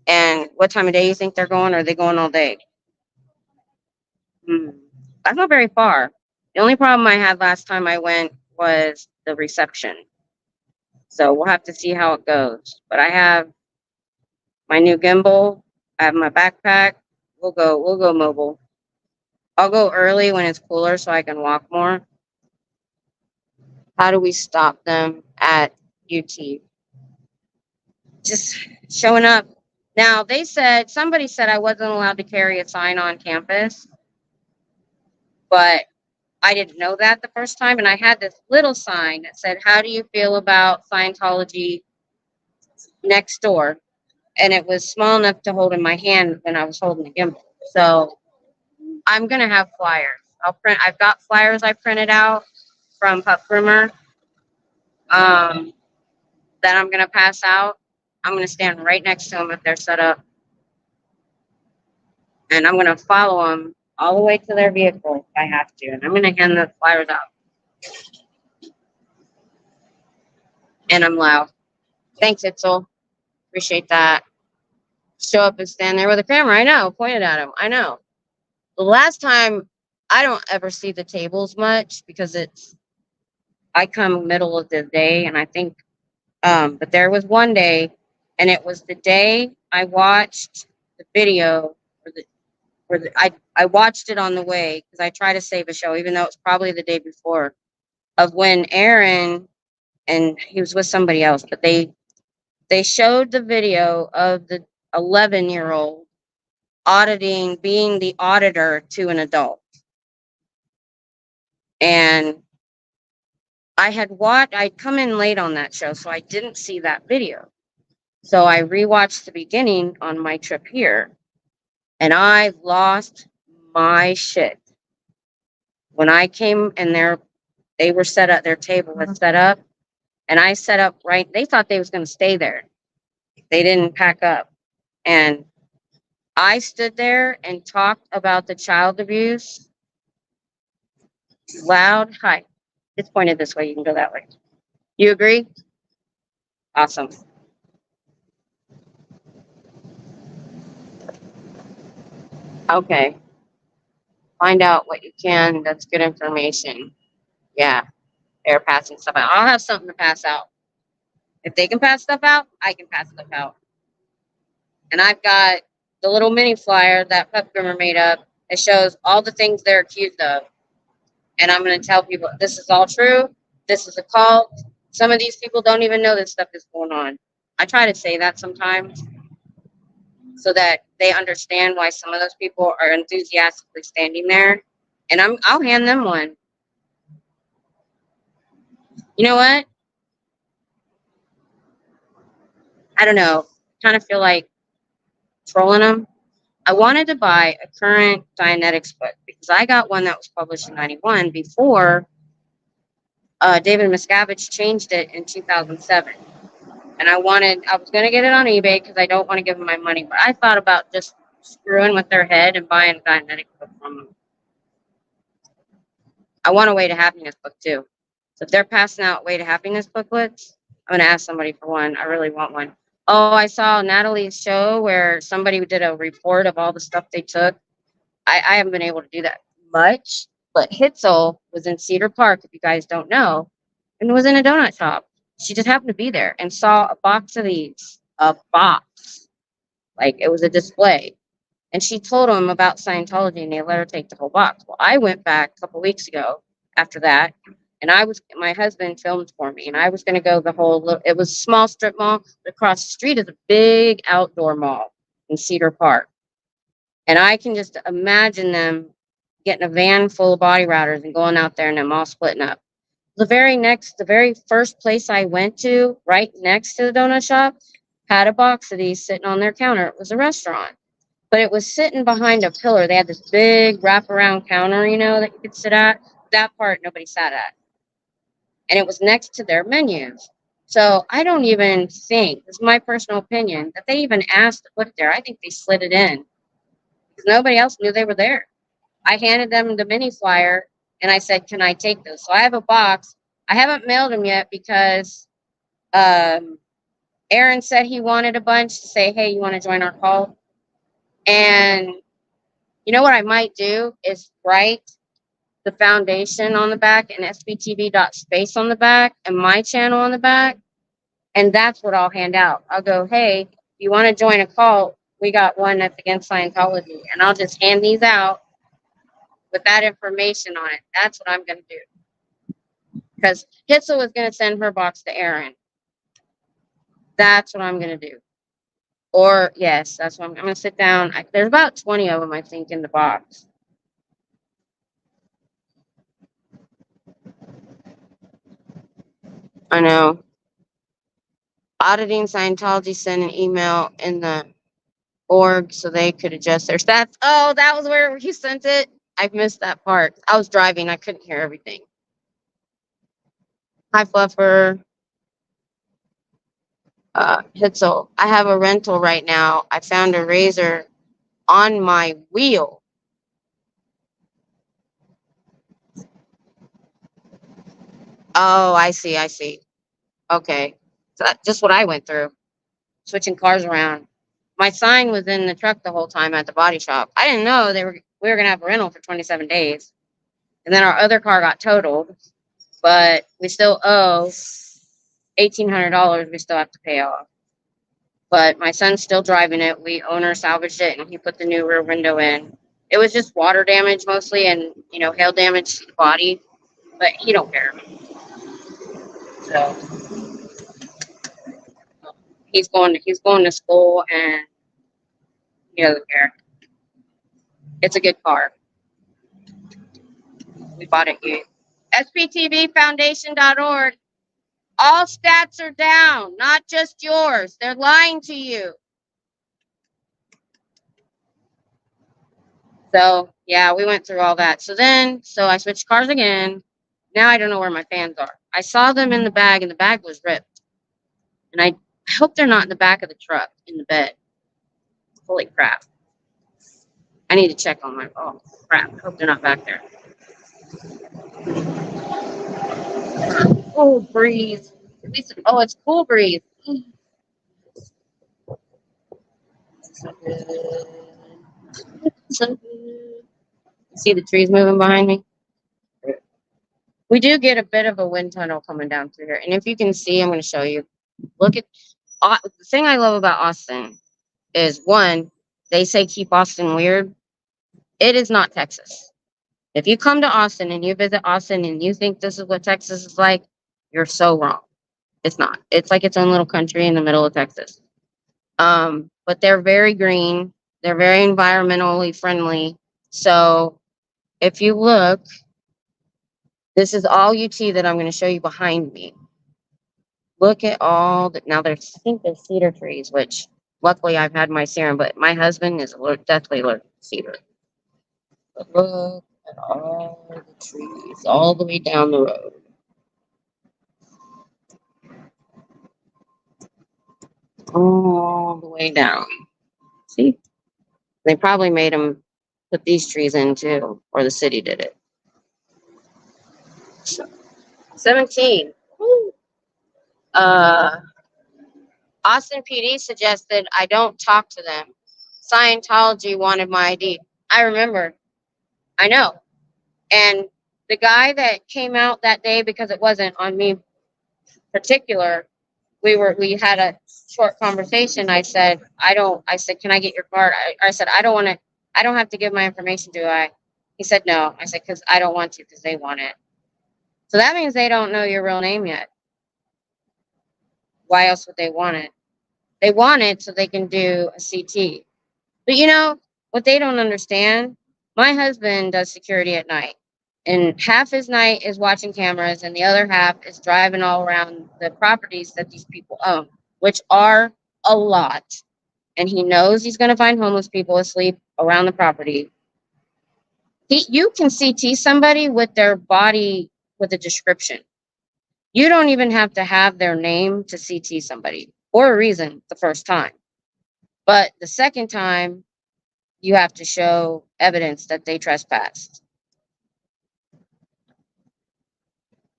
And what time of day you think they're going? Or are they going all day? Hmm. That's not very far. The only problem I had last time I went was the reception. So we'll have to see how it goes. But I have my new gimbal. I have my backpack. We'll go mobile. I'll go early when it's cooler so I can walk more. How do we stop them at UT? Just showing up. Now they said somebody said I wasn't allowed to carry a sign on campus, but I didn't know that the first time, and I had this little sign that said, "How do you feel about Scientology next door?" And it was small enough to hold in my hand when I was holding the gimbal. So I'm gonna have flyers. I'll print. I've got flyers I printed out from Pup Groomer that I'm gonna pass out. I'm gonna stand right next to them if they're set up, and I'm gonna follow them all the way to their vehicle if I have to, and I'm gonna hand the flyers out. And I'm loud. Thanks, Itzel. Appreciate that. Show up and stand there with a camera. I know. Pointed at him. I know. The last time, I don't ever see the tables much because I come middle of the day, and I think, but there was one day, and it was the day I watched the video, I watched it on the way because I try to save a show, even though it's probably the day before, of when Aaron, and he was with somebody else, but they showed the video of the 11-year-old auditing, being the auditor to an adult. And I'd come in late on that show, so I didn't see that video. So I rewatched the beginning on my trip here, and I lost my shit. When I came and they were set up, their table was set up, and I set up right, they thought they was going to stay there. They didn't pack up. And I stood there and talked about the child abuse loud. Hi, it's pointed this way. You can go that way. You agree? Awesome. Okay. Find out what you can. That's good information. Yeah. They're passing stuff out. I'll have something to pass out. If they can pass stuff out, I can pass stuff out. And I've got the little mini flyer that Pup Grimmer made up. It shows all the things they're accused of. And I'm going to tell people this is all true. This is a cult. Some of these people don't even know this stuff is going on. I try to say that sometimes so that they understand why some of those people are enthusiastically standing there. And I'll hand them one. You know what? I don't know. Kind of feel like trolling them. I wanted to buy a current Dianetics book because I got one that was published in 91 before David Miscavige changed it in 2007. And I was going to get it on eBay because I don't want to give them my money. But I thought about just screwing with their head and buying a Dianetics book from them. I want a Way to Happiness book too. So if they're passing out Way to Happiness booklets, I'm going to ask somebody for one. I really want one. Oh, I saw Natalie's show where somebody did a report of all the stuff they took. I haven't been able to do that much, but Hitzel was in Cedar Park, if you guys don't know, and was in a donut shop. She just happened to be there and saw a box of these, a box, like it was a display. And she told them about Scientology, and they let her take the whole box. Well, I went back a couple weeks ago after that, and my husband filmed for me, and I was going to go it was a small strip mall. Across the street is a big outdoor mall in Cedar Park. And I can just imagine them getting a van full of body routers and going out there and them all splitting up. The very first place I went to, right next to the donut shop, had a box of these sitting on their counter. It was a restaurant, but it was sitting behind a pillar. They had this big wraparound counter, that you could sit at. That part nobody sat at. And it was next to their menus. So I don't even think, this is my personal opinion, that they even asked to put it there. I think they slid it in because nobody else knew they were there. I handed them the mini flyer and I said, "Can I take this?" So I have a box. I haven't mailed them yet because Aaron said he wanted a bunch to say, "Hey, you want to join our cult?" And You know what I might do is write the foundation on the back and sptv.space on the back and my channel on the back. And that's what I'll hand out. I'll go, hey, if you want to join a cult, we got one that's against Scientology. And I'll just hand these out with that information on it. That's what I'm going to do. Because Hitzel was going to send her box to Aaron. That's what I'm going to do. Or, yes, that's what I'm going to sit down. There's about 20 of them, I think, in the box. I know. Auditing Scientology sent an email in the org so they could adjust their stats. Oh, that was where he sent it. I missed that part. I was driving. I couldn't hear everything. Hi, Fluffer. Hitzel, I have a rental right now. I found a razor on my wheel. Oh, I see. I see. Okay. So that's just what I went through. Switching cars around. My sign was in the truck the whole time at the body shop. I didn't know we were gonna have a rental for 27 days. And then our other car got totaled, but we still owe $1,800 we still have to pay off. But my son's still driving it. We owner salvaged it and he put the new rear window in. It was just water damage mostly and hail damage to the body, but he don't care. So he's going to school and he doesn't care. It's a good car. We bought it used. SPTVfoundation.org. All stats are down, not just yours. They're lying to you. So, yeah, we went through all that. So I switched cars again. Now I don't know where my fans are. I saw them in the bag, and the bag was ripped. And I hope they're not in the back of the truck, in the bed. Holy crap. I need to check on my, oh, crap. I hope they're not back there. Oh, breeze. At least, oh, it's cool breeze. So good. So good. See the trees moving behind me? We do get a bit of a wind tunnel coming down through here. And if you can see, I'm going to show you. Look at the thing I love about Austin is, one, they say keep Austin weird. It is not Texas. If you come to Austin and you visit Austin and you think this is what Texas is like, you're so wrong. It's not. It's like its own little country in the middle of Texas. But they're very green. They're very environmentally friendly. So if you look, this is all UT that I'm going to show you behind me. Look at all that. Now there's, I think there's cedar trees, which luckily I've had my serum, but my husband is deathly allergic to cedar. But look at all the trees all the way down the road. All the way down. See? They probably made them put these trees in too, or the city did it. So, 17. Woo. Austin PD suggested I don't talk to them. Scientology wanted my ID. I remember. I know. And the guy that came out that day, because it wasn't on me particular, we had a short conversation. I said, can I get your card? I said, I don't have to give my information, do I? He said, no. I said, because I don't want to, because they want it. So that means they don't know your real name yet. Why else would they want it? They want it so they can do a CT. But what they don't understand, my husband does security at night. And half his night is watching cameras, and the other half is driving all around the properties that these people own, which are a lot. And he knows he's going to find homeless people asleep around the property. You can CT somebody with their body with a description. You don't even have to have their name to CT somebody or a reason the first time. But the second time, you have to show evidence that they trespassed.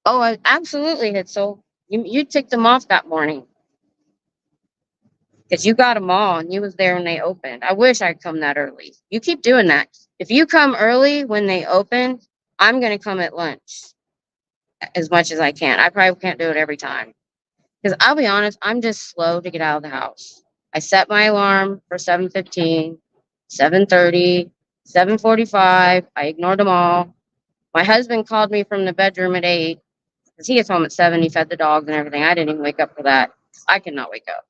Oh, absolutely, Hitzel. You ticked them off that morning. Because you got them all and you was there when they opened. I wish I'd come that early. You keep doing that. If you come early when they open, I'm going to come at lunch as much as I can. I probably can't do it every time. Because I'll be honest, I'm just slow to get out of the house. I set my alarm for 7:15, 7:30, 7:45. I ignored them all. My husband called me from the bedroom at 8 because he gets home at 7. He fed the dogs and everything. I didn't even wake up for that. I cannot wake up.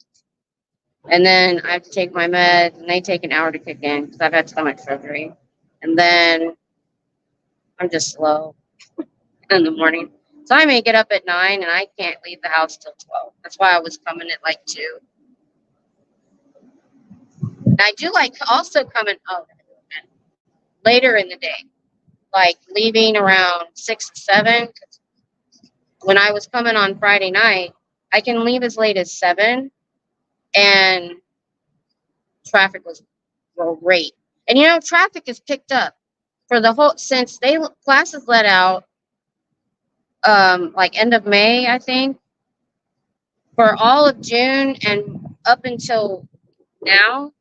And then I have to take my meds, and they take an hour to kick in because I've had stomach surgery. And then I'm just slow in the morning. So I may get up at 9 and I can't leave the house till 12. That's why I was coming at like 2. And I do like also coming later in the day, like leaving around 6 or 7. When I was coming on Friday night, I can leave as late as 7, and traffic was great. And you know, traffic is picked up for the whole since classes let out like end of May, I think, for all of June and up until now.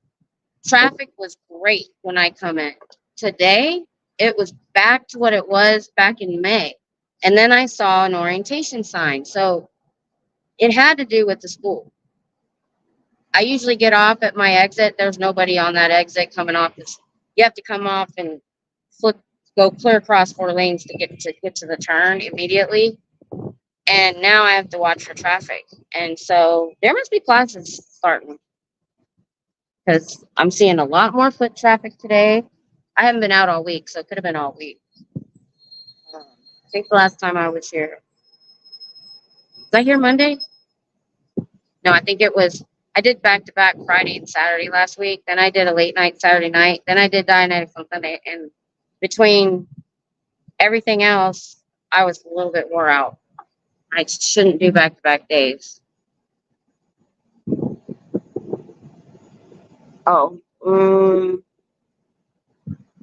Traffic was great when I come in. Today, it was back to what it was back in May. And then I saw an orientation sign. So it had to do with the school. I usually get off at my exit. There's nobody on that exit coming off this. You have to come off and go clear across 4 lanes to get to the turn immediately. And now I have to watch for traffic. And so there must be classes starting, because I'm seeing a lot more foot traffic today. I haven't been out all week, so it could have been all week. I think the last time I was here, was I here Monday? No, I think it was, I did back-to-back Friday and Saturday last week. Then I did a late night Saturday night. Then I did Dianetics on Sunday. And between everything else, I was a little bit wore out. I shouldn't do back-to-back days. Oh,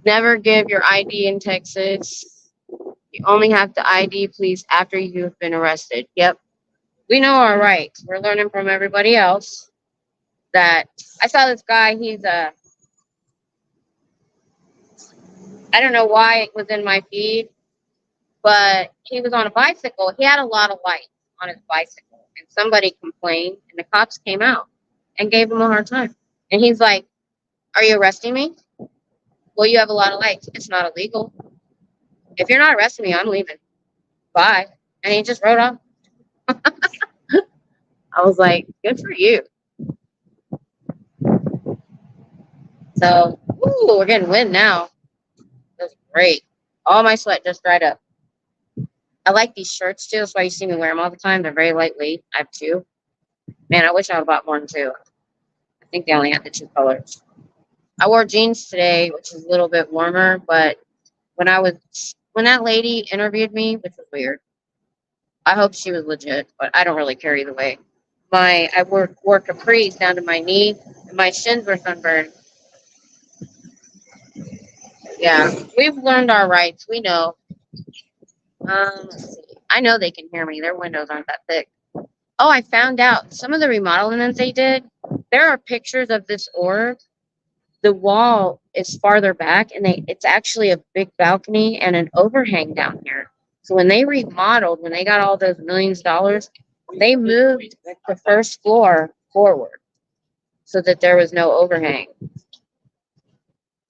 never give your ID in Texas. You only have to ID police after you have been arrested. Yep. We know our rights. We're learning from everybody else. That I saw this guy, he's I don't know why it was in my feed, but he was on a bicycle. He had a lot of lights on his bicycle, and somebody complained, and the cops came out and gave him a hard time. And he's like, "Are you arresting me? Well, you have a lot of lights. It's not illegal. If you're not arresting me, I'm leaving. Bye." And he just rode off. I was like, good for you. So, we're getting wind now. That's great. All my sweat just dried up. I like these shirts too. That's why you see me wear them all the time. They're very lightweight. I have 2. Man, I wish I would have bought more than 2. I think they only had the 2 colors. I wore jeans today, which is a little bit warmer, but when that lady interviewed me, which was weird, I hope she was legit, but I don't really care either way. I wore capris down to my knee, and my shins were sunburned. Yeah, we've learned our rights. We know. Let's see. I know they can hear me. Their windows aren't that thick. Oh, I found out some of the remodeling that they did. There are pictures of this org. The wall is farther back, and it's actually a big balcony and an overhang down here. So when they remodeled, when they got all those millions of dollars, they moved the first floor forward so that there was no overhang.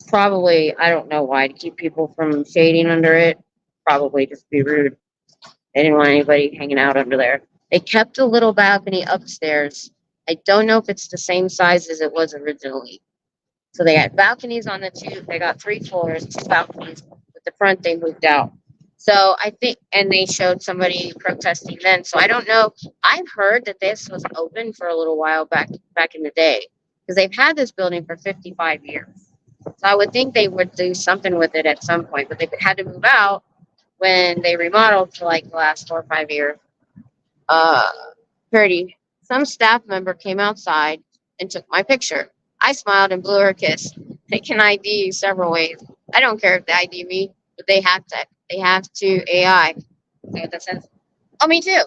Probably, I don't know why, to keep people from shading under it. Probably just be rude. They didn't want anybody hanging out under there. They kept a little balcony upstairs. I don't know if it's the same size as it was originally. So they had balconies on the 2. They got 3 floors, 2 balconies. With the front, they moved out. So I think, and they showed somebody protesting then. So I don't know. I've heard that this was open for a little while back in the day, because they've had this building for 55 years. So I would think they would do something with it at some point, but they had to move out when they remodeled for like the last 4 or 5 years. Some staff member came outside and took my picture. I smiled and blew her a kiss. They can ID you several ways. I don't care if they ID me, but they have to. They have to AI. Is that what that says? Oh, me too.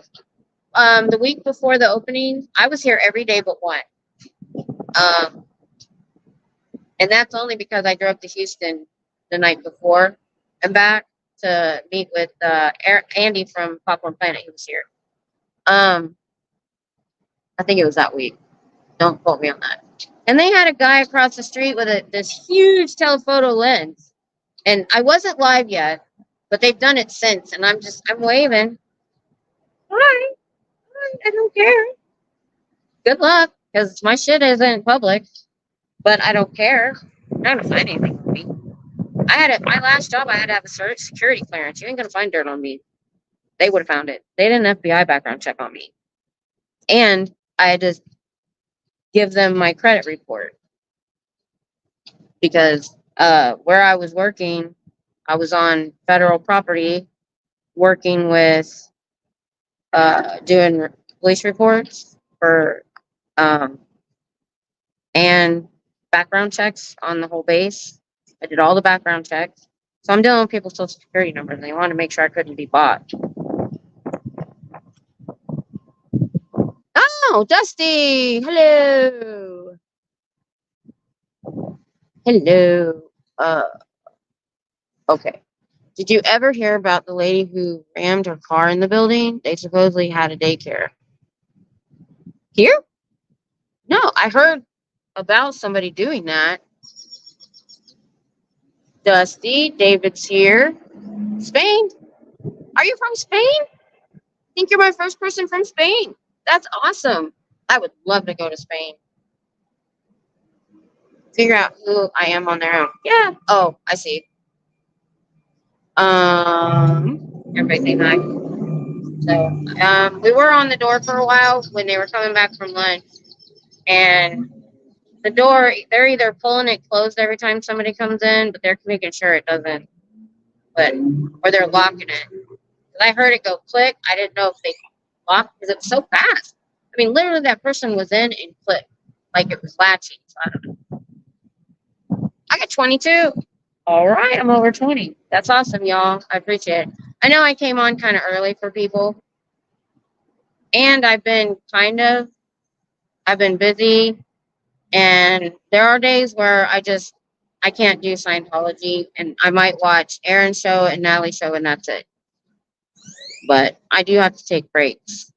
The week before the opening, I was here every day but one. And that's only because I drove to Houston the night before and back to meet with Andy from Popcorn Planet. He was here. I think it was that week. Don't quote me on that. And they had a guy across the street with this huge telephoto lens. And I wasn't live yet, but they've done it since. And I'm waving. Hi. I don't care. Good luck, because my shit isn't public. But I don't care. I'm not gonna find anything on me. My last job, I had to have a security clearance. You ain't gonna find dirt on me. They would have found it. They did an FBI background check on me. And I had to give them my credit report. Because where I was working, I was on federal property working with doing police reports for and background checks on the whole base. I did all the background checks. So I'm dealing with people's social security numbers, and they wanted to make sure I couldn't be bought. Oh, Dusty! Hello! Hello. Okay. Did you ever hear about the lady who rammed her car in the building? They supposedly had a daycare. Here? No, I heard about somebody doing that. Dusty, David's here. Spain? Are you from Spain? I think you're my first person from Spain. That's awesome. I would love to go to Spain. Figure out who I am on their own. Yeah. Oh, I see. Everybody say hi. So, we were on the door for a while when they were coming back from lunch, and the door, they're either pulling it closed every time somebody comes in, but they're making sure it doesn't, or they're locking it. I heard it go click. I didn't know if they locked because it was so fast. I mean, literally, that person was in and clicked like it was latching. So I don't know. I got 22. All right, I'm over 20. That's awesome, y'all. I appreciate it. I know I came on kind of early for people, and I've been busy, and there are days where I can't do Scientology, and I might watch Aaron's show and Natalie's show, and that's it. But I do have to take breaks.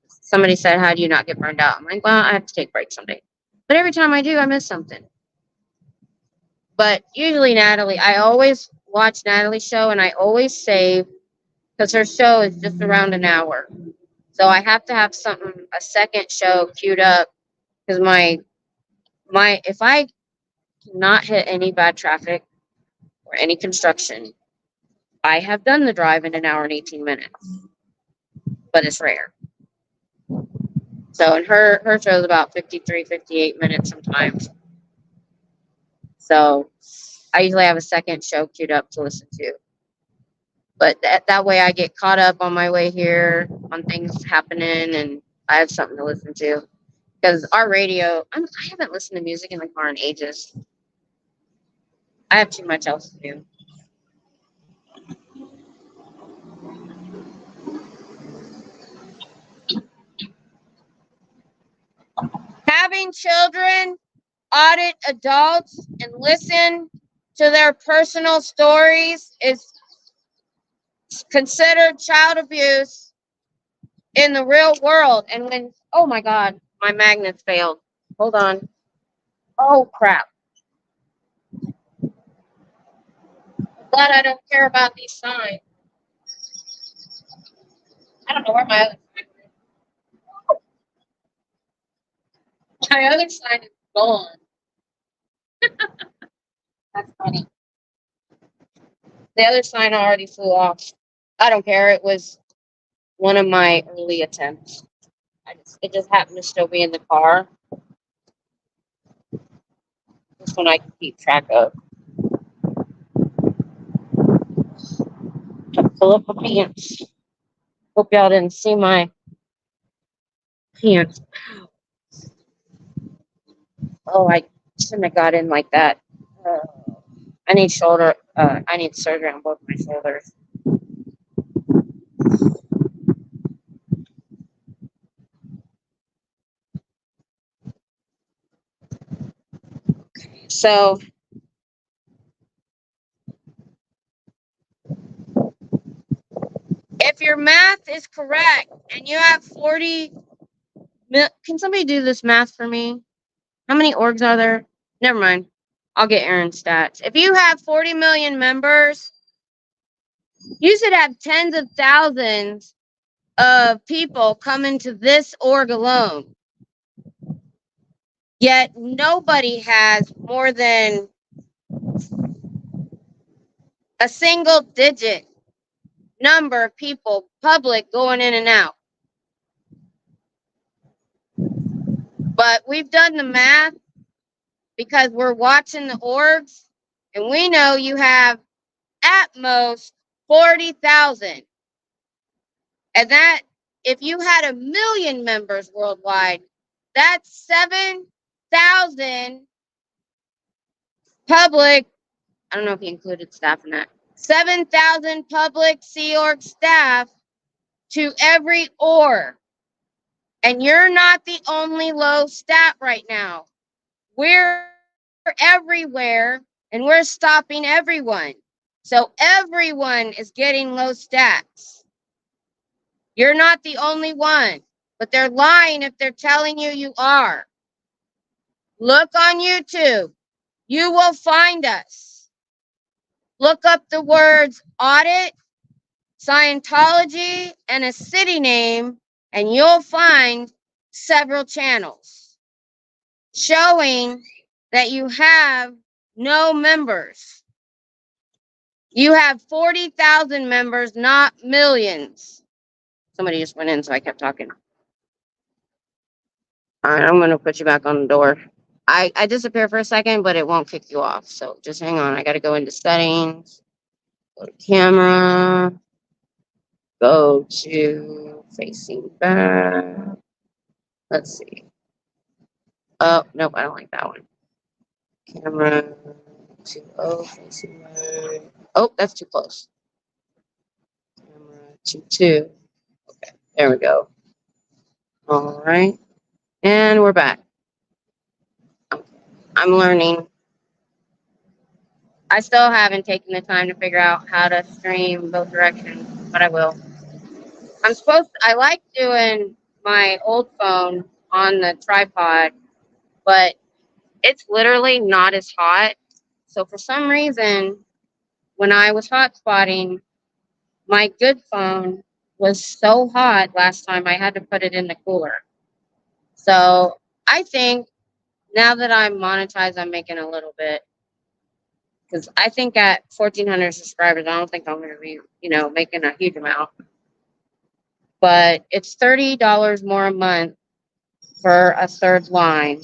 Somebody said, how do you not get burned out? I'm like, well, I have to take breaks someday. But every time I do, I miss something. But usually Natalie, I always watch Natalie's show, and I always save because her show is just around an hour. So I have to have a second show queued up because if I cannot hit any bad traffic or any construction, I have done the drive in an hour and 18 minutes, but it's rare. So, and her show is about 53, 58 minutes sometimes. So I usually have a second show queued up to listen to. But that way I get caught up on my way here on things happening, and I have something to listen to. Because our radio, I haven't listened to music in the car in ages. I have too much else to do. Having children audit adults and listen to their personal stories is considered child abuse in the real world. And when, oh my God, my magnets failed. Hold on. Oh crap. I'm glad I don't care about these signs. I don't know where my other sign is. My other sign is gone. That's funny. The other sign already flew off. I don't care. It was one of my early attempts. It just happened to still be in the car. This one I can keep track of. I pull up my pants. Hope y'all didn't see my pants. Oh, I shouldn't have got in like that. I need surgery on both my shoulders. So if your math is correct and you have 40 can somebody do this math for me? How many orgs are there? Never mind. I'll get Aaron's stats. If you have 40 million members, you should have tens of thousands of people coming to this org alone. Yet nobody has more than a single digit number of people, public, going in and out. But we've done the math because we're watching the orgs, and we know you have at most 40,000. And that, if you had 1 million members worldwide, that's 7,000 public. I don't know if he included staff in that. 7,000 public Sea Org staff to every org. And you're not the only low stat right now. We're everywhere, and we're stopping everyone. So everyone is getting low stats. You're not the only one, but they're lying if they're telling you you are. Look on YouTube. You will find us. Look up the words audit, Scientology, and a city name, and you'll find several channels showing that you have no members. You have 40,000 members, not millions. Somebody just went in, so I kept talking. All right, I'm going to put you back on the door. I disappear for a second, but it won't kick you off. So just hang on. I got to go into settings, go to camera, go to facing back. Let's see. Oh, nope, I don't like that one. Camera 2.0 facing back. Oh, that's too close. Camera 2.2. Okay, there we go. All right. And we're back. I'm learning. I still haven't taken the time to figure out how to stream both directions, but I will. I like doing my old phone on the tripod, but it's literally not as hot. So for some reason, when I was hotspotting, my good phone was so hot last time I had to put it in the cooler. So I think now that I'm monetized, I'm making a little bit. Because I think at 1,400 subscribers, I don't think I'm going to be, making a huge amount. But it's $30 more a month for a third line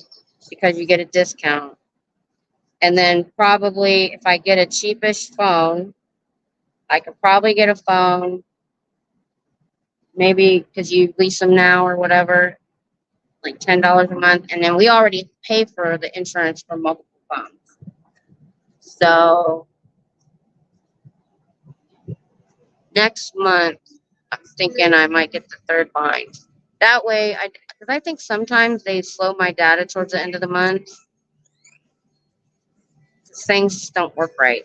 because you get a discount. And then probably if I get a cheapish phone, I could probably get a phone, maybe because you lease them now or whatever, like $10 a month. And then we already pay for the insurance for multiple phones. So next month, I'm thinking I might get the third line. That way, because I think sometimes they slow my data towards the end of the month. Things just don't work right.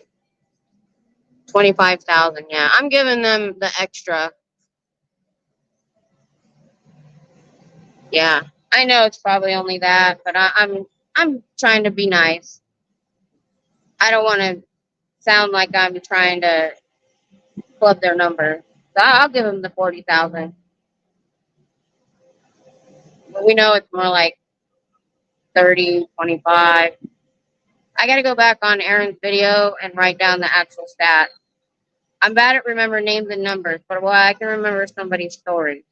25,000, yeah. I'm giving them the extra. Yeah, I know it's probably only that, but I'm trying to be nice. I don't want to sound like I'm trying to club their number. So I'll give them the 40,000. But we know it's more like 30, 25. I got to go back on Aaron's video and write down the actual stat. I'm bad at remembering names and numbers, but I can remember somebody's story.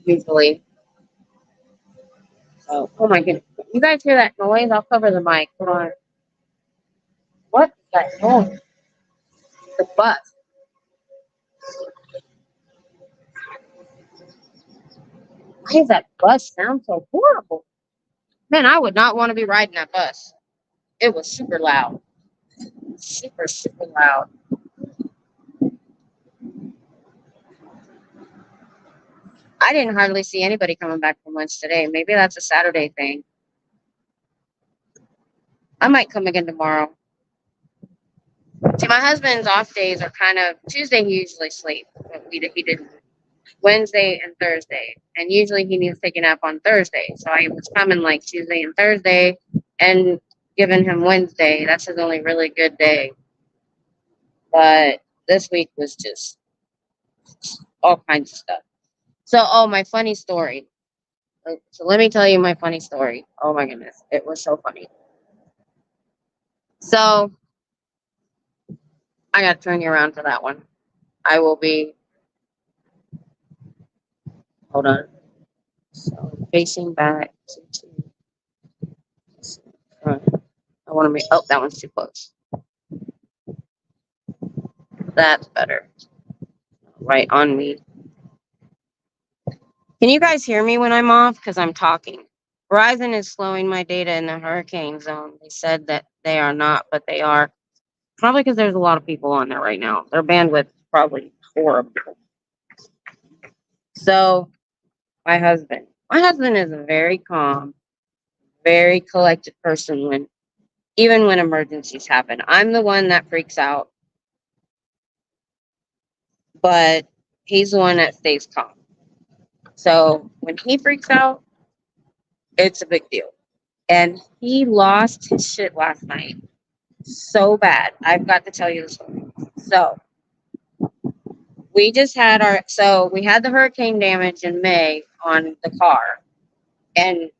Usually. So, oh my goodness. You guys hear that noise? I'll cover the mic. Hold on. What is that noise? The bus. Why does that bus sound so horrible? Man, I would not want to be riding that bus. It was super loud. Super, super loud. I didn't hardly see anybody coming back from lunch today. Maybe that's a Saturday thing. I might come again tomorrow. See, my husband's off days are kind of Tuesday. He usually sleeps, but he did Wednesday and Thursday, and usually he needs to take a nap on Thursday. So I was coming like Tuesday and Thursday, and giving him Wednesday. That's his only really good day. But this week was just all kinds of stuff. So, oh, my funny story. So let me tell you my funny story. Oh my goodness, it was so funny. So I got to turn you around for that one. I will be. Hold on. So facing back to front. I want to be. Oh, that one's too close. That's better. Right on me. Can you guys hear me when I'm off? Because I'm talking. Verizon is slowing my data in the hurricane zone. They said that they are not, but they are. Probably because there's a lot of people on there right now. Their bandwidth is probably horrible. So, my husband. My husband is a very calm, very collected person even when emergencies happen. I'm the one that freaks out, but he's the one that stays calm. So when he freaks out, it's a big deal. And he lost his shit last night so bad. I've got to tell you the story. So we had the hurricane damage in May on the car, and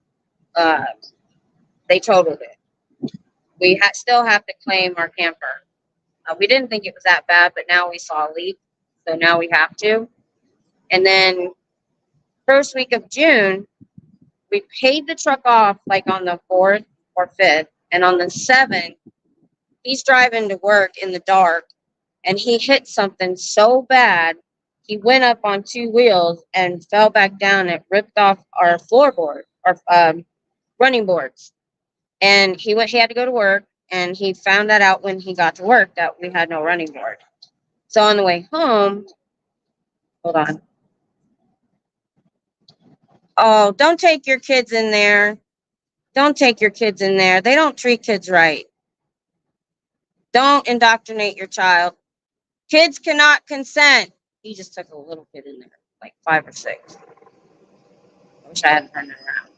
they totaled it. We still have to claim our camper. We didn't think it was that bad, but now we saw a leak, so now we have to. And then first week of June, we paid the truck off like on the 4th or 5th, and on the 7th, he's driving to work in the dark, and he hit something so bad, he went up on 2 wheels and fell back down and ripped off our floorboard, our running boards. And he had to go to work, and he found that out when he got to work that we had no running board. So on the way home, hold on. Oh, don't take your kids in there. Don't take your kids in there. They don't treat kids right. Don't indoctrinate your child. Kids cannot consent. He just took a little kid in there, like 5 or 6. I wish I hadn't turned it around.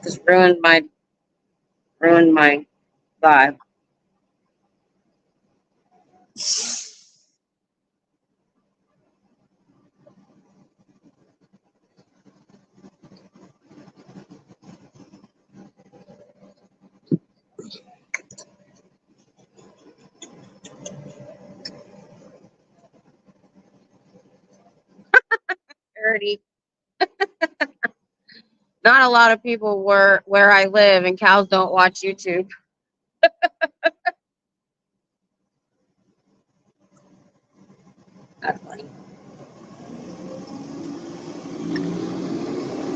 Just ruined my vibe. Dirty. Not a lot of people where I live, and cows don't watch YouTube. That's funny.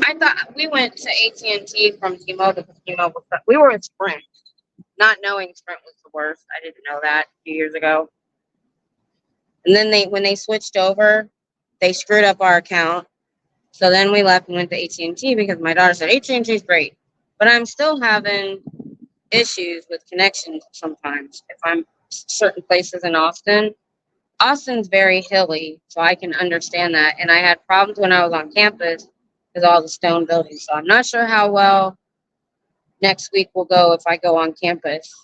I thought we went to AT&T from T-Mobile because T-Mobile. We were in Sprint, not knowing Sprint was the worst. I didn't know that a few years ago. And then when they switched over, they screwed up our account. So then we left and went to AT&T because my daughter said AT&T is great, but I'm still having issues with connections sometimes. If I'm certain places in Austin, Austin's very hilly, so I can understand that. And I had problems when I was on campus because all the stone buildings. So I'm not sure how well next week will go if I go on campus,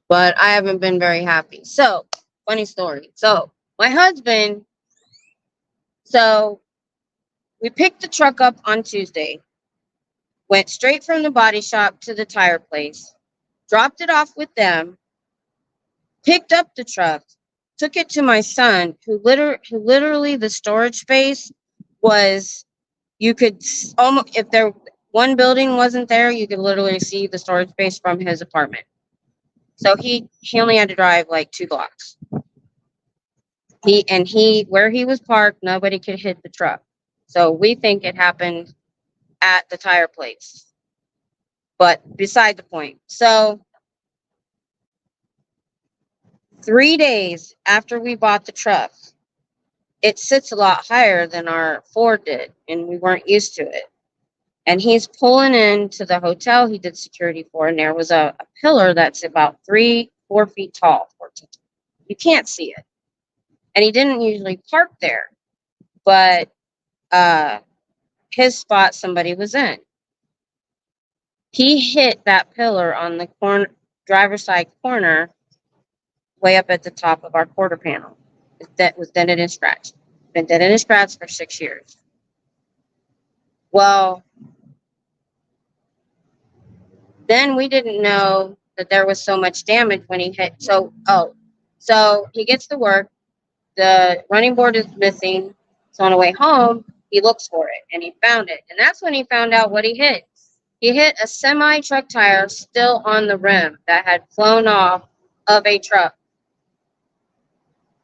but I haven't been very happy. So funny story. So my husband. So we picked the truck up on Tuesday, went straight from the body shop to the tire place, dropped it off with them, picked up the truck, took it to my son, who literally the storage space was, you could almost, if there one building wasn't there, you could literally see the storage space from his apartment. So he only had to drive like 2 blocks. Where he was parked, nobody could hit the truck. So we think it happened at the tire place. But beside the point. So 3 days after we bought the truck, it sits a lot higher than our Ford did, and we weren't used to it. And he's pulling into the hotel he did security for, and there was a pillar that's about 4 feet tall. You can't see it. And he didn't usually park there, but his spot somebody was in. He hit that pillar on the driver's side corner, way up at the top of our quarter panel. That was dented and scratched. Been dented and scratched for 6 years. Well, then we didn't know that there was so much damage when he hit. So he gets to work. The running board is missing. So on the way home, he looks for it and he found it. And that's when he found out what he hit. He hit a semi truck tire still on the rim that had flown off of a truck.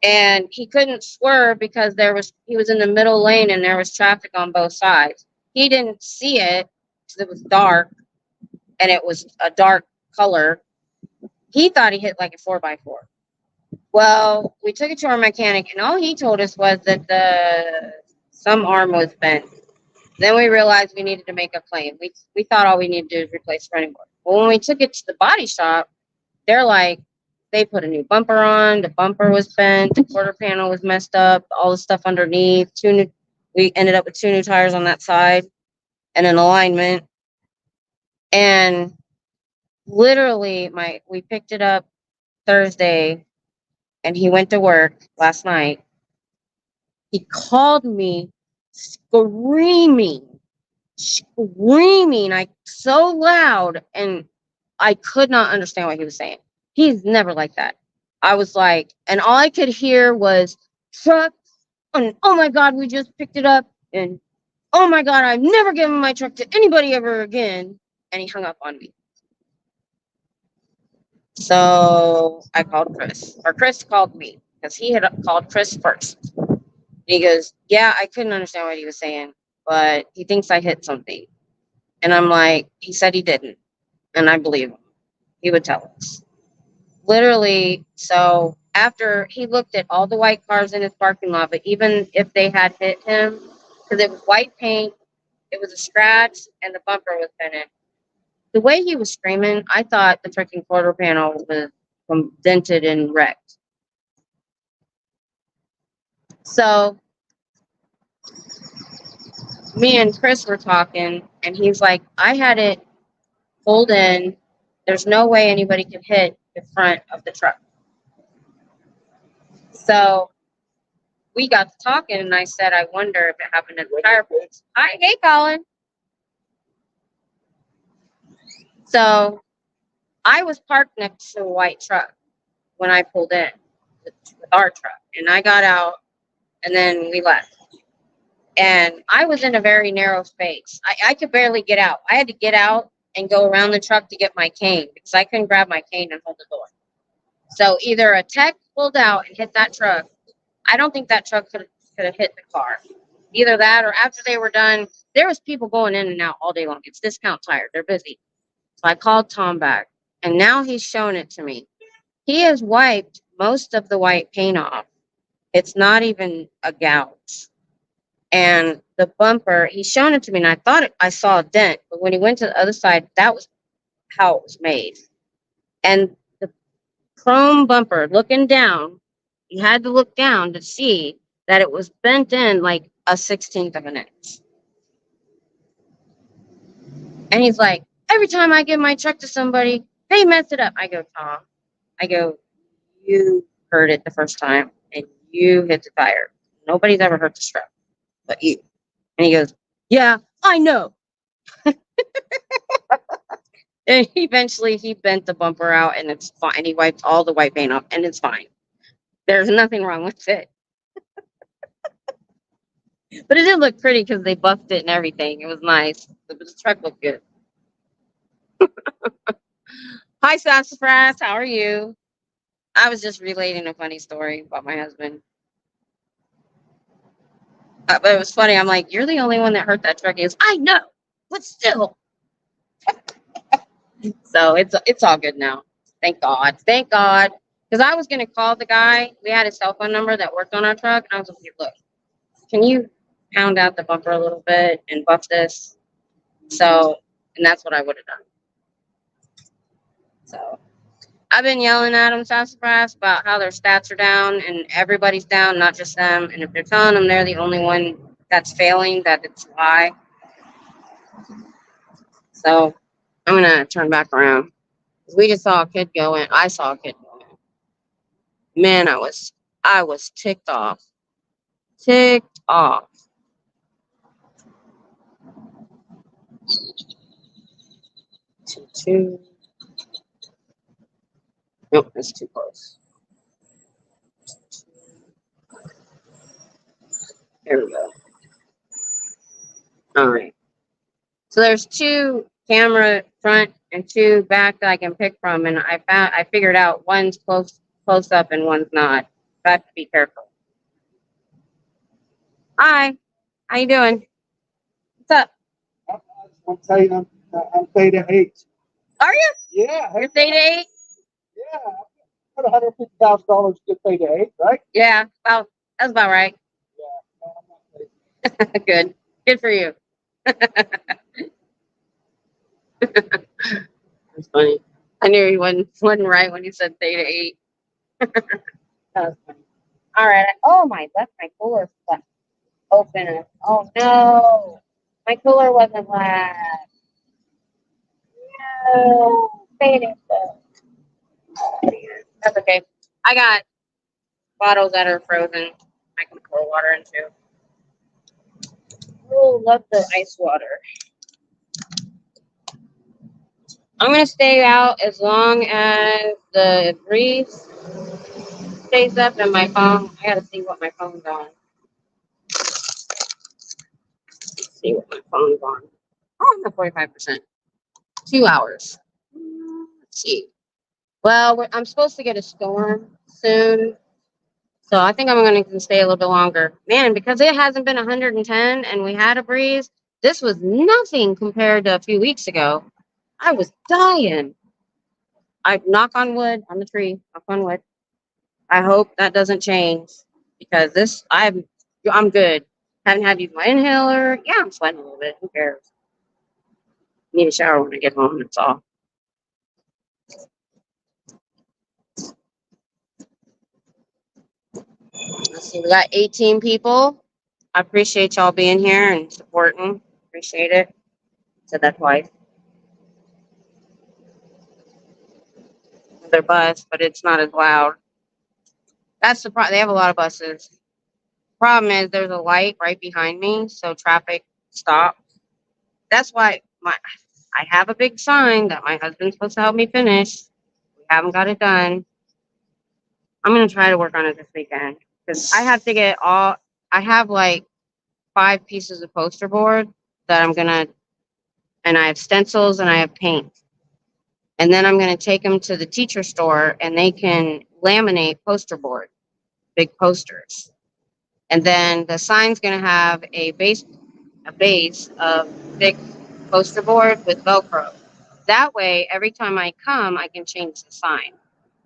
And he couldn't swerve because he was in the middle lane and there was traffic on both sides. He didn't see it because it was dark and it was a dark color. He thought he hit like a 4x4. Well, we took it to our mechanic and all he told us was that some arm was bent. Then we realized we needed to make a claim. We thought all we needed to do is replace running board. Well, when we took it to the body shop, they're like, they put a new bumper on. The bumper was bent. The quarter panel was messed up. All the stuff underneath. We ended up with 2 new tires on that side and an alignment. And literally, we picked it up Thursday, and he went to work last night. He called me screaming so loud, and I could not understand what he was saying. He's never like that. I was like, and all I could hear was truck, and oh my God, we just picked it up, and oh my God, I've never given my truck to anybody ever again. And he hung up on me. So I called Chris, or Chris called me because he had called Chris first. And he goes, yeah, I couldn't understand what he was saying, but he thinks I hit something. And I'm like, he said he didn't. And I believe him. He would tell us. Literally, so after he looked at all the white cars in his parking lot, but even if they had hit him, because it was white paint, it was a scratch, and the bumper was bent. The way he was screaming, I thought the freaking quarter panel was dented and wrecked. So me and Chris were talking, and he's like, I had it pulled in. There's no way anybody could hit the front of the truck. So we got to talking, and I said, I wonder if it happened at the tire place. Hi, hey, Colin. So I was parked next to a white truck when I pulled in with our truck, and I got out, and then we left. And I was in a very narrow space. I could barely get out. I had to get out and go around the truck to get my cane because I couldn't grab my cane and hold the door. So either a tech pulled out and hit that truck. I don't think that truck could have hit the car. Either that or after they were done, there was people going in and out all day long. It's Discount Tire. They're busy. So I called Tom back, and now he's showing it to me. He has wiped most of the white paint off. It's not even a gouge. And the bumper, he's shown it to me, and I thought I saw a dent. But when he went to the other side, that was how it was made. And the chrome bumper, looking down, you had to look down to see that it was bent in like a 1/16 of an inch. And he's like, every time I give my truck to somebody, they mess it up. I go, Tom, you heard it the first time, and you hit the tire. Nobody's ever hurt the truck but you. And he goes, yeah, I know. And eventually he bent the bumper out, and it's fine. He wiped all the white paint off, and it's fine. There's nothing wrong with it. But it did look pretty because they buffed it and everything. It was nice. The truck looked good. Hi, Sassafras. How are you? I was just relating a funny story about my husband. But it was funny. I'm like, you're the only one that hurt that truck. He goes, I know, but still. So it's all good now. Thank God. Thank God. Because I was going to call the guy. We had his cell phone number that worked on our truck. And I was like, look, can you pound out the bumper a little bit and buff this? So, and that's what I would have done. So I've been yelling at them sassafras about how their stats are down and everybody's down, not just them. And if they're telling them they're the only one that's failing, that it's a lie. So I'm gonna turn back around. We just saw a kid go in. I saw a kid go in. Man, I was ticked off. Ticked off. Two. Nope, that's too close. There we go. All right. So there's 2 camera front and 2 back that I can pick from, and I figured out one's close up and one's not. So I have to be careful. Hi, how you doing? What's up? I just want to tell you, I'm Theta 8. Are you? Yeah. You're Theta 8? Yeah. I put $150,000 to get Theta 8, right? Yeah, well, that's about right. Yeah. No, I'm not Theta. Good. Good for you. That's funny. I knew he wasn't right when he said Theta 8. That was funny. All right. Oh, left my cooler stuff open. Oh, no. My cooler wasn't left. No. Theta. That's okay. I got bottles that are frozen. I can pour water into. Oh, love the ice water. I'm gonna stay out as long as the breeze stays up and my phone. I gotta see what my phone's on. Let's see what my phone's on. Oh, I'm at 45%. 2 hours. Let's see. Well, I'm supposed to get a storm soon, so I think I'm going to stay a little bit longer. Man, because it hasn't been 110 and we had a breeze, this was nothing compared to a few weeks ago. I was dying. I knock on wood on the tree, knock on wood. I hope that doesn't change because I'm good. Haven't had to use my inhaler. Yeah, I'm sweating a little bit. Who cares? Need a shower when I get home. That's all. Let's see. We got 18 people. I appreciate y'all being here and supporting. Appreciate it. Said that twice. Their bus, but it's not as loud. That's the problem. They have a lot of buses. Problem is, there's a light right behind me, so traffic stops. That's why I have a big sign that my husband's supposed to help me finish. We haven't got it done. I'm gonna try to work on it this weekend because I have to get all. I have like 5 pieces of poster board that and I have stencils and I have paint. And then I'm gonna take them to the teacher store and they can laminate poster board, big posters. And then the sign's gonna have a base of thick poster board with Velcro. That way, every time I come, I can change the sign.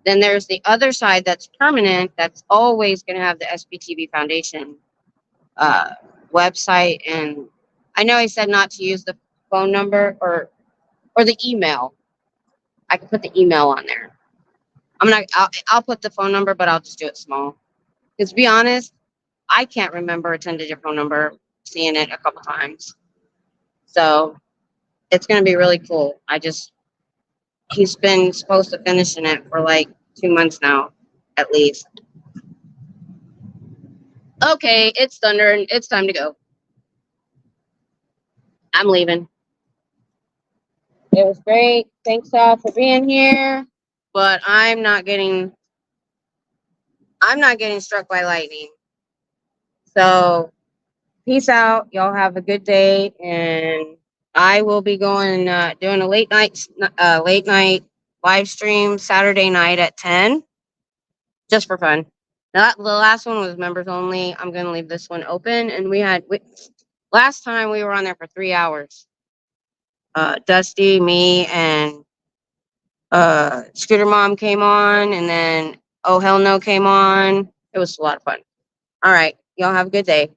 Then there's the other side that's permanent. That's always going to have the SBTV Foundation website. And I know I said not to use the phone number or the email. I can put the email on there. I'll put the phone number, but I'll just do it small. Because to be honest, I can't remember a 10-digit phone number, seeing it a couple times. So it's going to be really cool. He's been supposed to finishing it for like 2 months now, at least. Okay, it's thunder and it's time to go. I'm leaving. It was great. Thanks all for being here. But I'm not getting struck by lightning. So peace out. Y'all have a good day, and I will be doing a late night live stream Saturday night at 10, just for fun. Now, the last one was members only. I'm gonna leave this one open, and last time we were on there for 3 hours. Dusty, me, and Scooter Mom came on, and then Oh Hell No came on. It was a lot of fun. All right, y'all have a good day.